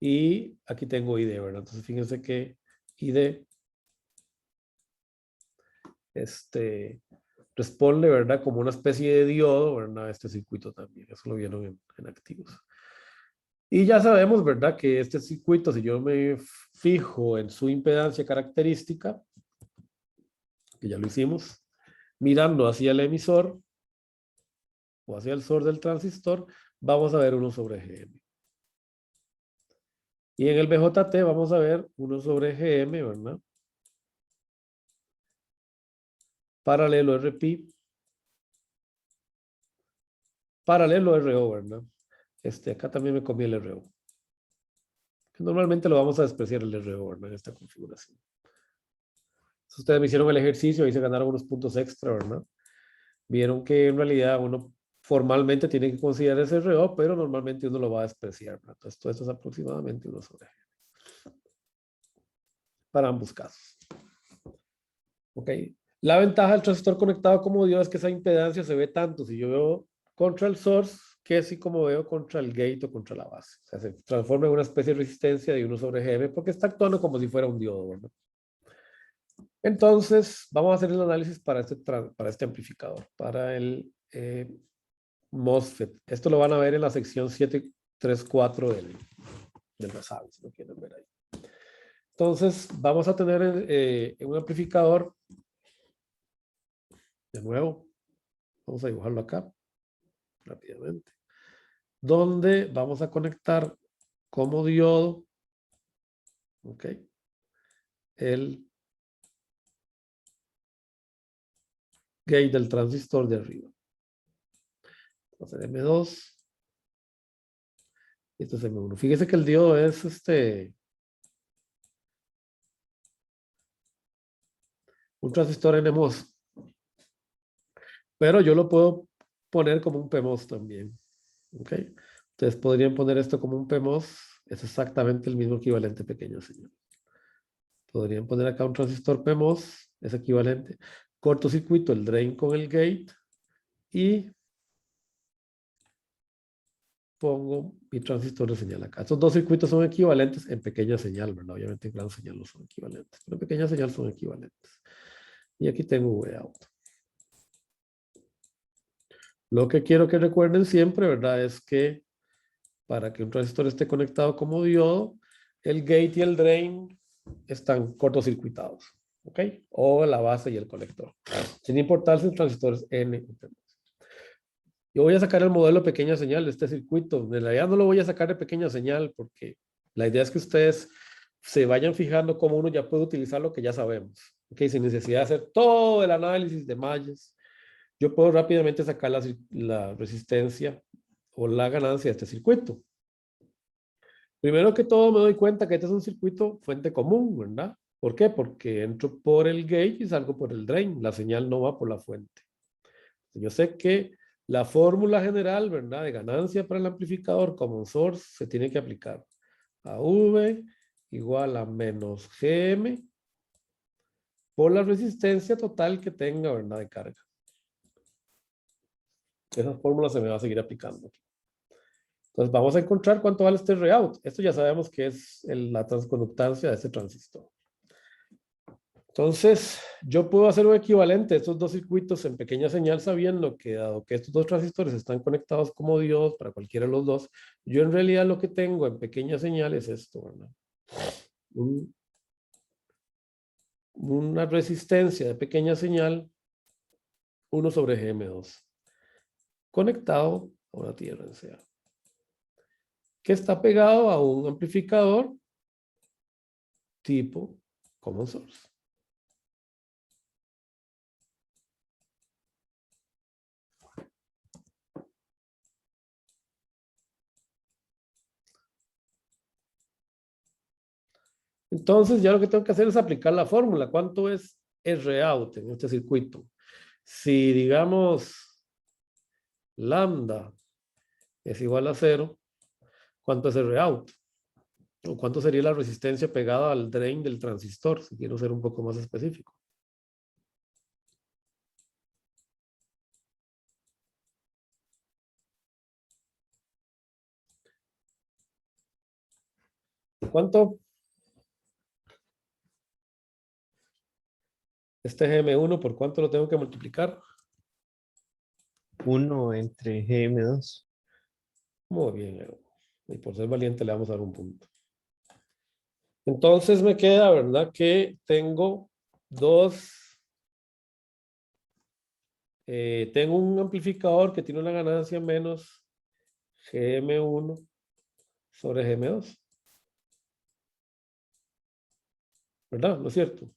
Y aquí tengo ID, ¿verdad? Entonces fíjense que ID responde, ¿verdad? Como una especie de diodo, ¿verdad? Este circuito también, eso lo vieron en activos. Y ya sabemos, ¿verdad? Que este circuito, si yo me fijo en su impedancia característica, que ya lo hicimos, mirando hacia el emisor o hacia el source del transistor, vamos a ver 1 sobre GM. Y en el BJT vamos a ver 1 sobre GM, ¿verdad? Paralelo RP, paralelo RO, ¿verdad? Acá también me comí el RO. Normalmente lo vamos a despreciar el RO, ¿verdad? En esta configuración. Si ustedes me hicieron el ejercicio y se ganaron unos puntos extra, ¿verdad? Vieron que en realidad uno formalmente tiene que considerar ese RO, pero normalmente uno lo va a despreciar, ¿verdad? Entonces, todo esto es aproximadamente 1 sobre G. Para ambos casos. Ok. La ventaja del transistor conectado como diodo es que esa impedancia se ve tanto si yo veo contra el source que si como veo contra el gate o contra la base. O sea, se transforma en una especie de resistencia de 1 sobre GM porque está actuando como si fuera un diodo, ¿verdad? Entonces, vamos a hacer el análisis para este amplificador, para el MOSFET. Esto lo van a ver en la sección 734 del Rasabi, si lo quieren ver ahí. Entonces, vamos a tener un amplificador. De nuevo, vamos a dibujarlo acá rápidamente. Donde vamos a conectar como diodo, ok, el gate del transistor de arriba. Entonces, M2. Esto es M1. Fíjese que el diodo es un transistor NMOS. Pero yo lo puedo poner como un PMOS también. ¿Ok? Ustedes podrían poner esto como un PMOS. Es exactamente el mismo equivalente pequeño, señor. Podrían poner acá un transistor PMOS. Es equivalente. Cortocircuito, el drain con el gate. Y pongo mi transistor de señal acá. Estos dos circuitos son equivalentes en pequeña señal, ¿verdad? Obviamente en gran señal no son equivalentes, pero en pequeña señal son equivalentes. Y aquí tengo Vout. Lo que quiero que recuerden siempre, ¿verdad? Es que para que un transistor esté conectado como diodo, el gate y el drain están cortocircuitados, ¿ok? O la base y el colector. Sin importar si el transistor es N. Yo voy a sacar el modelo pequeña señal de este circuito. En realidad no lo voy a sacar de pequeña señal porque la idea es que ustedes se vayan fijando cómo uno ya puede utilizar lo que ya sabemos. ¿Ok? Sin necesidad de hacer todo el análisis de mallas. Yo puedo rápidamente sacar la resistencia o la ganancia de este circuito. Primero que todo me doy cuenta que este es un circuito fuente común, ¿verdad? ¿Por qué? Porque entro por el gate y salgo por el drain. La señal no va por la fuente. Yo sé que la fórmula general, ¿verdad? De ganancia para el amplificador common source se tiene que aplicar. AV igual a menos GM por la resistencia total que tenga, ¿verdad? De carga. Esa fórmula se me va a seguir aplicando. Entonces vamos a encontrar cuánto vale este Rout. Esto ya sabemos que es la transconductancia de este transistor. Entonces, yo puedo hacer un equivalente de estos dos circuitos en pequeña señal sabiendo que dado que estos dos transistores están conectados como diodos para cualquiera de los dos, yo en realidad lo que tengo en pequeña señal es esto, ¿verdad? Una resistencia de pequeña señal 1 sobre GM2 conectado a una tierra en CA que está pegado a un amplificador tipo common source. Entonces ya lo que tengo que hacer es aplicar la fórmula. ¿Cuánto es Rout en este circuito? Si digamos lambda es igual a 0, ¿cuánto es Rout? ¿O cuánto sería la resistencia pegada al drain del transistor? Si quiero ser un poco más específico. ¿Cuánto? Este GM1, ¿por cuánto lo tengo que multiplicar? 1 entre GM2. Muy bien. Y por ser valiente le vamos a dar un punto. Entonces me queda, ¿verdad? Que tengo tengo un amplificador que tiene una ganancia menos GM1 sobre GM2. ¿Verdad? ¿No es cierto?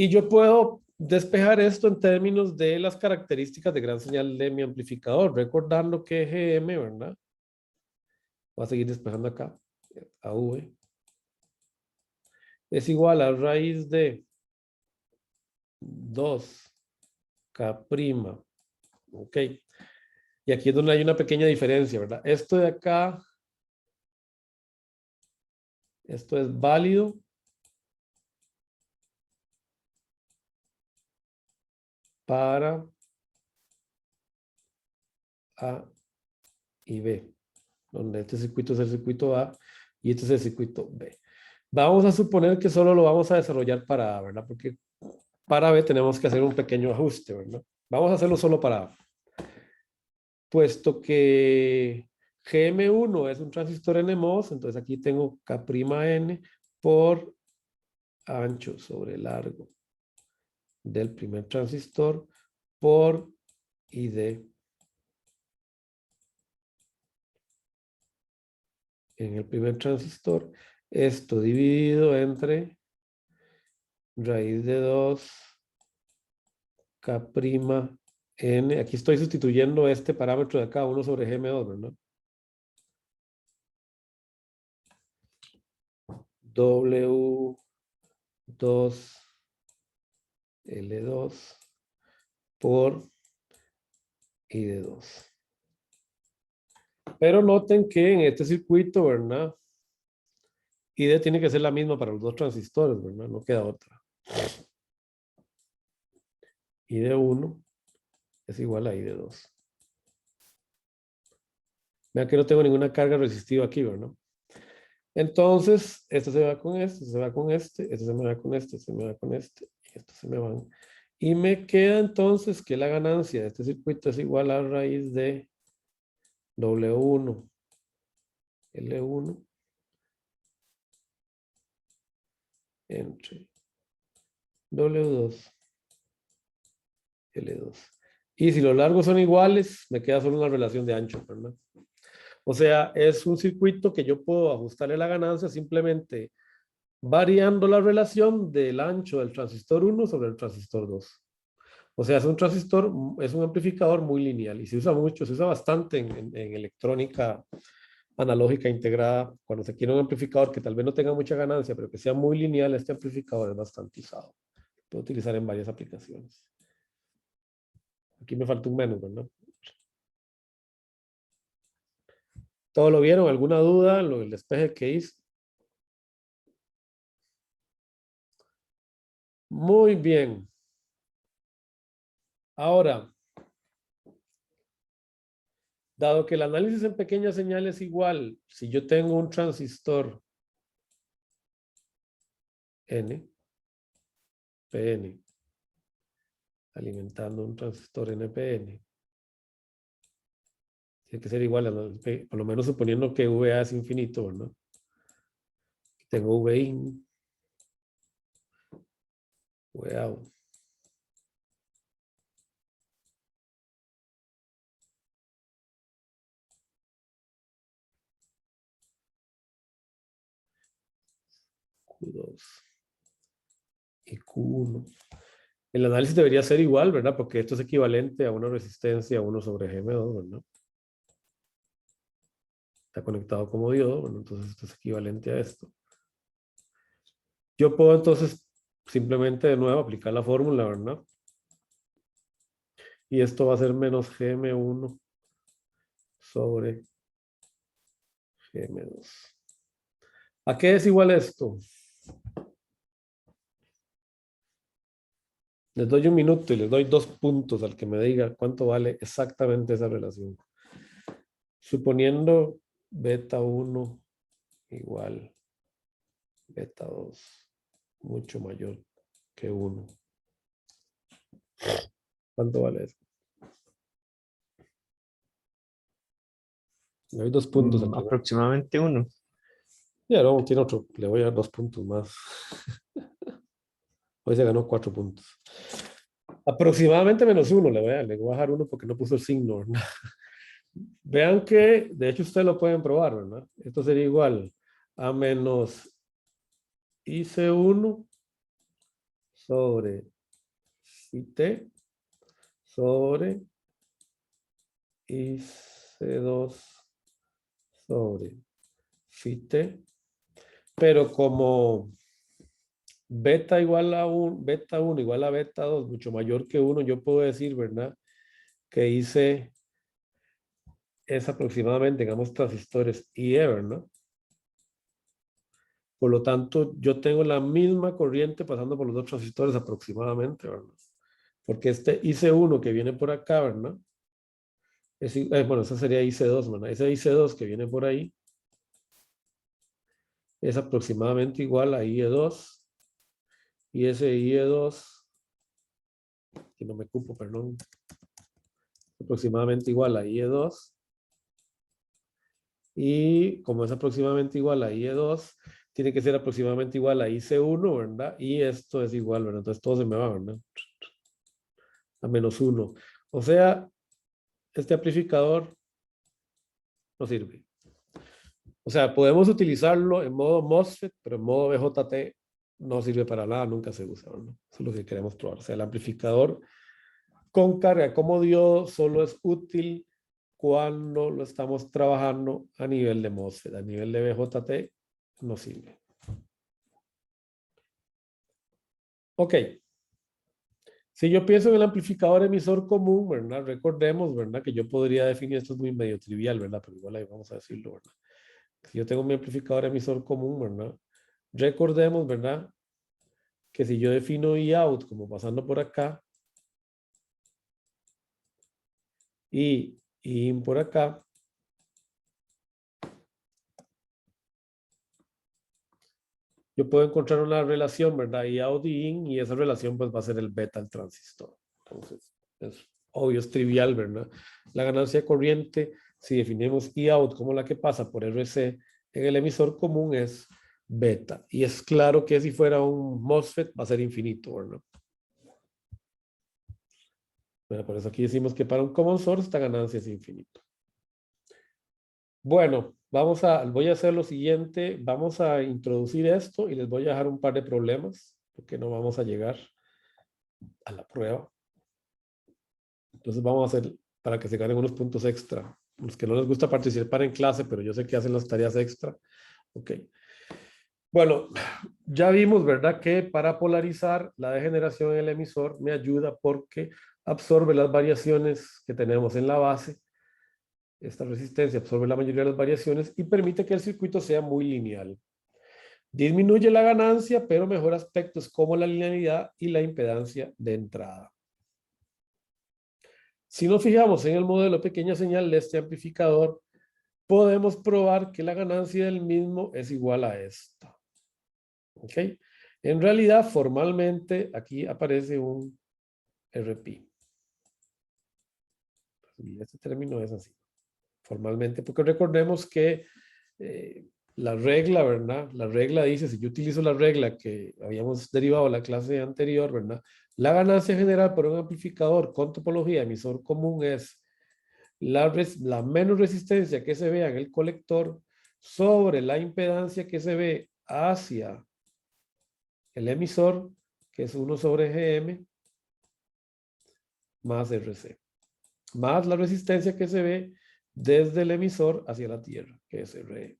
Y yo puedo despejar esto en términos de las características de gran señal de mi amplificador, recordando que GM, ¿verdad? Voy a seguir despejando acá, AV, es igual a raíz de 2K', ¿ok? Y aquí es donde hay una pequeña diferencia, ¿verdad? Esto de acá, esto es válido para A y B, donde este circuito es el circuito A y este es el circuito B. Vamos a suponer que solo lo vamos a desarrollar para A, ¿verdad? Porque para B tenemos que hacer un pequeño ajuste, ¿verdad? Vamos a hacerlo solo para A. Puesto que GM1 es un transistor NMOS, entonces aquí tengo K'N por ancho sobre largo del primer transistor por ID en el primer transistor. Esto dividido entre raíz de 2K'N. Aquí estoy sustituyendo este parámetro de acá, 1 sobre GM2, ¿verdad? W2L2 por ID2. Pero noten que en este circuito, ¿verdad? ID tiene que ser la misma para los dos transistores, ¿verdad? No queda otra. ID1 es igual a ID2. Vean que no tengo ninguna carga resistiva aquí, ¿verdad? Entonces, esto se va con este, se va con este, esto se me va con este, se me va con este, y estos se me van. Y me queda entonces que la ganancia de este circuito es igual a raíz de W1, L1, entre W2, L2. Y si los largos son iguales, me queda solo una relación de ancho, ¿verdad? O sea, es un circuito que yo puedo ajustarle la ganancia simplemente variando la relación del ancho del transistor 1 sobre el transistor 2. O sea, es un transistor, es un amplificador muy lineal y se usa mucho, se usa bastante en electrónica analógica integrada. Cuando se quiere un amplificador que tal vez no tenga mucha ganancia, pero que sea muy lineal, este amplificador es bastante usado. Puedo utilizar en varias aplicaciones. Aquí me falta un menos, ¿verdad? ¿Todo lo vieron? ¿Alguna duda en lo del despeje que hice? Muy bien. Ahora, dado que el análisis en pequeñas señales es igual, si yo tengo un transistor N, PN, alimentando un transistor NPN, tiene que ser igual, por lo menos suponiendo que VA es infinito, ¿verdad? Tengo VIN, VOUT. Q2 y Q1. El análisis debería ser igual, ¿verdad? Porque esto es equivalente a una resistencia 1 sobre GM2, ¿verdad? Está conectado como diodo, bueno, entonces esto es equivalente a esto. Yo puedo entonces simplemente de nuevo aplicar la fórmula, ¿verdad? Y esto va a ser menos GM1 sobre GM2. ¿A qué es igual esto? Les doy un minuto y les doy 2 puntos al que me diga cuánto vale exactamente esa relación. Suponiendo beta 1 igual beta 2 mucho mayor que 1. ¿Cuánto vale eso? Le doy 2 puntos. Aproximadamente 1. Ya, no, tiene otro. Le voy a dar 2 puntos más. Hoy se ganó 4 puntos. Aproximadamente menos 1. Le voy a bajar 1 porque no puso el signo, ¿verdad? Vean que, de hecho, ustedes lo pueden probar, ¿verdad? Esto sería igual a menos IC1 sobre IT sobre IC2 sobre FIT. Pero como beta igual a 1, beta 1 igual a beta 2, mucho mayor que 1, yo puedo decir, ¿verdad? Que IC es aproximadamente, digamos, transistores IE, ¿verdad? Por lo tanto, yo tengo la misma corriente pasando por los dos transistores aproximadamente, ¿verdad? Porque este IC1 que viene por acá, ¿verdad? Bueno, esa sería IC2, ¿verdad? Ese IC2 que viene por ahí es aproximadamente igual a IE2. Y ese IE2, que no me cupo, perdón, aproximadamente igual a IE2. Y como es aproximadamente igual a IE2, tiene que ser aproximadamente igual a IC1, ¿verdad? Y esto es igual, ¿verdad? Entonces todo se me va, ¿verdad? A menos 1. O sea, este amplificador no sirve. O sea, podemos utilizarlo en modo MOSFET, pero en modo BJT no sirve para nada, nunca se usa, ¿verdad? Eso es lo que queremos probar. O sea, el amplificador con carga como diodo solo es útil cuando lo estamos trabajando a nivel de MOSFET. A nivel de BJT no sirve. Ok. Si yo pienso en el amplificador emisor común, ¿verdad? Recordemos, ¿verdad? Que yo podría definir, esto es muy medio trivial, ¿verdad? Pero igual ahí vamos a decirlo, ¿verdad? Si yo tengo mi amplificador emisor común, ¿verdad? Recordemos, ¿verdad? Que si yo defino Eout como pasando por acá y In por acá, yo puedo encontrar una relación, ¿verdad? Y out y in, y esa relación pues va a ser el beta del transistor. Entonces, es obvio, es trivial, ¿verdad? La ganancia de corriente, si definimos I out como la que pasa por RC en el emisor común, es beta. Y es claro que si fuera un MOSFET va a ser infinito, ¿verdad? Bueno, por eso aquí decimos que para un common source esta ganancia es infinito. Bueno, voy a hacer lo siguiente. Vamos a introducir esto y les voy a dejar un par de problemas porque no vamos a llegar a la prueba. Entonces vamos a hacer para que se ganen unos puntos extra. Los que no les gusta participar en clase, pero yo sé que hacen las tareas extra. Ok. Bueno, ya vimos, ¿verdad? Que para polarizar la degeneración en el emisor me ayuda porque absorbe las variaciones que tenemos en la base. Esta resistencia absorbe la mayoría de las variaciones y permite que el circuito sea muy lineal. Disminuye la ganancia, pero mejora aspectos como la linealidad y la impedancia de entrada. Si nos fijamos en el modelo pequeña señal de este amplificador, podemos probar que la ganancia del mismo es igual a esta. ¿Ok? En realidad, formalmente, aquí aparece un RP. Y este término es así. Formalmente, porque recordemos que la regla, ¿verdad? La regla dice, si yo utilizo la regla que habíamos derivado en la clase anterior, ¿verdad? La ganancia general por un amplificador con topología emisor común es la menos resistencia que se vea en el colector sobre la impedancia que se ve hacia el emisor, que es 1 sobre GM, más RC, más la resistencia que se ve desde el emisor hacia la Tierra, que es RE.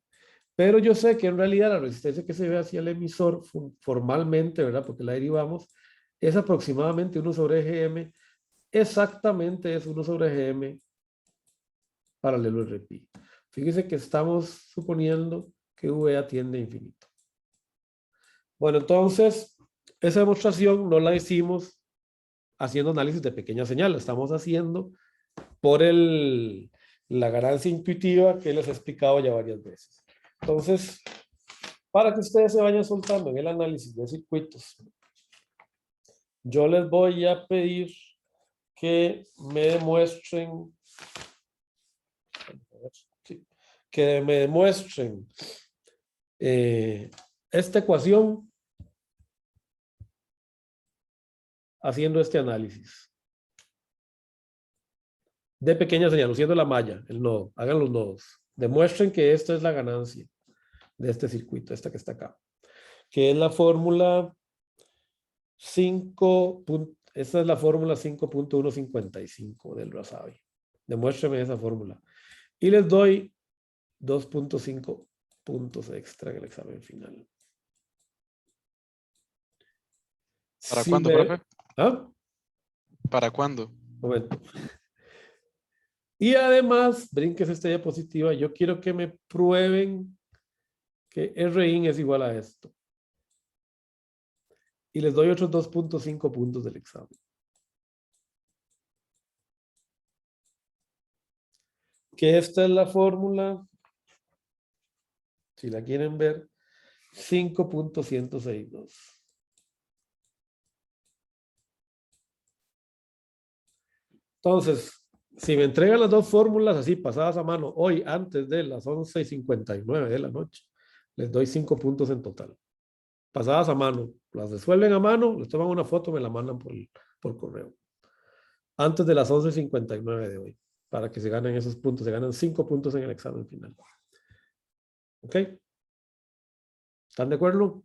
Pero yo sé que en realidad la resistencia que se ve hacia el emisor formalmente, ¿verdad? Porque la derivamos, es aproximadamente 1 sobre GM, exactamente es 1 sobre GM paralelo RP. Fíjese que estamos suponiendo que VA tiende a infinito. Bueno, entonces, esa demostración no la hicimos haciendo análisis de pequeña señal, la estamos haciendo por la ganancia intuitiva que les he explicado ya varias veces. Entonces, para que ustedes se vayan soltando en el análisis de circuitos, yo les voy a pedir que me demuestren, esta ecuación haciendo este análisis de pequeña señal, usando la malla, el nodo. Hagan los nodos. Demuestren que esta es la ganancia de este circuito, esta que está acá, que es la fórmula 5. Esta es la fórmula 5.155 del Razavi. Demuéstrenme esa fórmula. Y les doy 2.5 puntos extra en el examen final. ¿Para cuándo, profe? ¿Ah? ¿Para cuándo? Momento. Y además, brinques esta diapositiva, yo quiero que me prueben que Rin es igual a esto. Y les doy otros 2.5 puntos del examen. Que esta es la fórmula, si la quieren ver, 5.162. Entonces, si me entregan las dos fórmulas así pasadas a mano hoy antes de las 11:59 de la noche, les doy 5 puntos en total. Pasadas a mano, las resuelven a mano, les toman una foto, me la mandan por correo. Antes de las 11:59 de hoy, para que se ganen esos puntos, se ganan 5 puntos en el examen final. ¿Ok? ¿Están de acuerdo?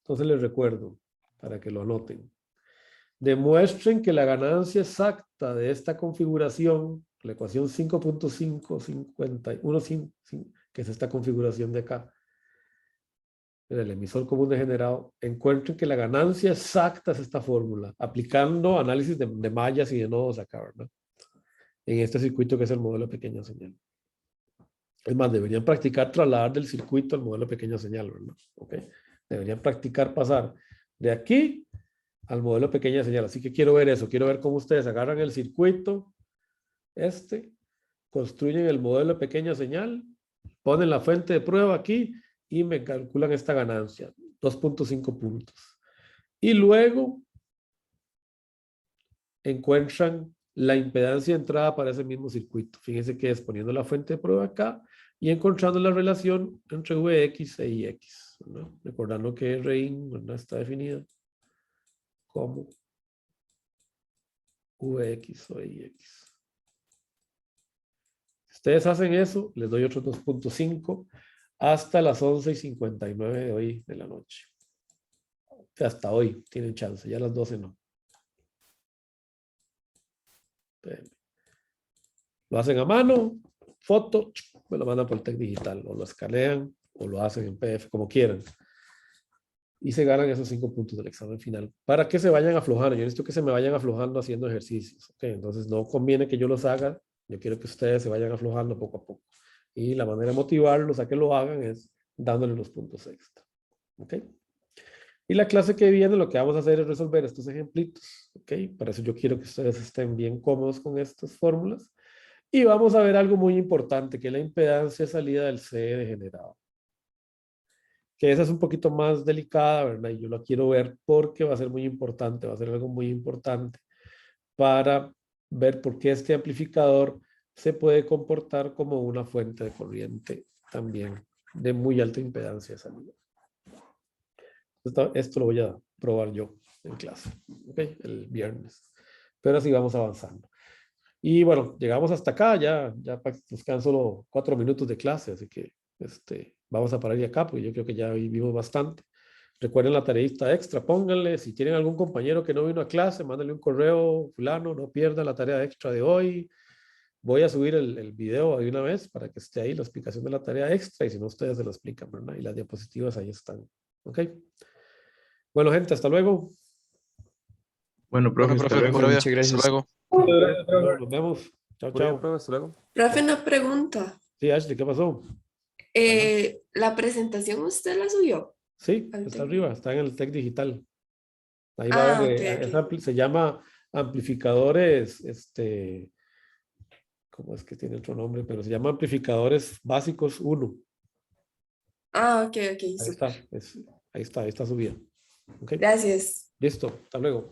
Entonces les recuerdo, para que lo anoten. Demuestren que la ganancia exacta de esta configuración, la ecuación 5.551, que es esta configuración de acá, en el emisor común degenerado, encuentren que la ganancia exacta es esta fórmula, aplicando análisis de mallas y de nodos acá, ¿verdad? En este circuito que es el modelo de pequeña señal. Es más, deberían practicar trasladar del circuito al modelo de pequeña señal, ¿verdad? ¿Ok? Deberían practicar pasar de aquí al modelo pequeña señal. Así que quiero ver eso. Quiero ver cómo ustedes agarran el circuito, construyen el modelo de pequeña señal, ponen la fuente de prueba aquí y me calculan esta ganancia, 2.5 puntos. Y luego encuentran la impedancia de entrada para ese mismo circuito. Fíjense que es poniendo la fuente de prueba acá y encontrando la relación entre Vx e Ix, ¿no? Recordando que Rin, ¿verdad?, está definida como Vx o Ix. Si ustedes hacen eso, les doy otros 2.5 hasta las 11:59 de hoy de la noche. Hasta hoy tienen chance, ya a las 12 no. Lo hacen a mano, foto, me lo mandan por el TEC digital, o lo escanean, o lo hacen en PDF, como quieran. Y se ganan esos 5 puntos del examen final. Para que se vayan aflojando. Yo necesito que se me vayan aflojando haciendo ejercicios. ¿Okay? Entonces no conviene que yo los haga. Yo quiero que ustedes se vayan aflojando poco a poco. Y la manera de motivarlos a que lo hagan es dándole los puntos extra. ¿Ok? Y la clase que viene lo que vamos a hacer es resolver estos ejemplitos. ¿Ok? Para eso yo quiero que ustedes estén bien cómodos con estas fórmulas. Y vamos a ver algo muy importante, que es la impedancia de salida del C degenerado. Que esa es un poquito más delicada, ¿verdad? Y yo la quiero ver porque va a ser muy importante, va a ser algo muy importante para ver por qué este amplificador se puede comportar como una fuente de corriente también de muy alta impedancia de salida. Esto lo voy a probar yo en clase, ¿ok? El viernes. Pero así vamos avanzando. Y bueno, llegamos hasta acá, ya nos quedan solo 4 minutos de clase, así que vamos a parar de acá, porque yo creo que ya vivimos bastante. Recuerden la tareita extra, pónganle, si tienen algún compañero que no vino a clase, mándenle un correo, fulano, no pierdan la tarea extra de hoy. Voy a subir el video de una vez para que esté ahí la explicación de la tarea extra, y si no, ustedes se lo explican, ¿verdad? Y las diapositivas ahí están, ¿ok? Bueno, gente, hasta luego. Bueno, profe, Bueno, hasta profe, luego. pura vida. Muchas gracias. Hasta luego. Nos vemos. Chao, Pura vida, chao. profe, hasta luego. Profe, una pregunta. Sí, Ashley, ¿qué pasó? ¿La presentación usted la subió? Sí, Al está TEC. arriba, está en el TEC digital. Ahí va a Ah, ver, ok. se llama amplificadores, ¿cómo es que tiene otro nombre? Pero se llama amplificadores básicos 1. Ah, ok, Ahí súper. está, ahí está subida. ¿Ok? Gracias. Listo, hasta luego.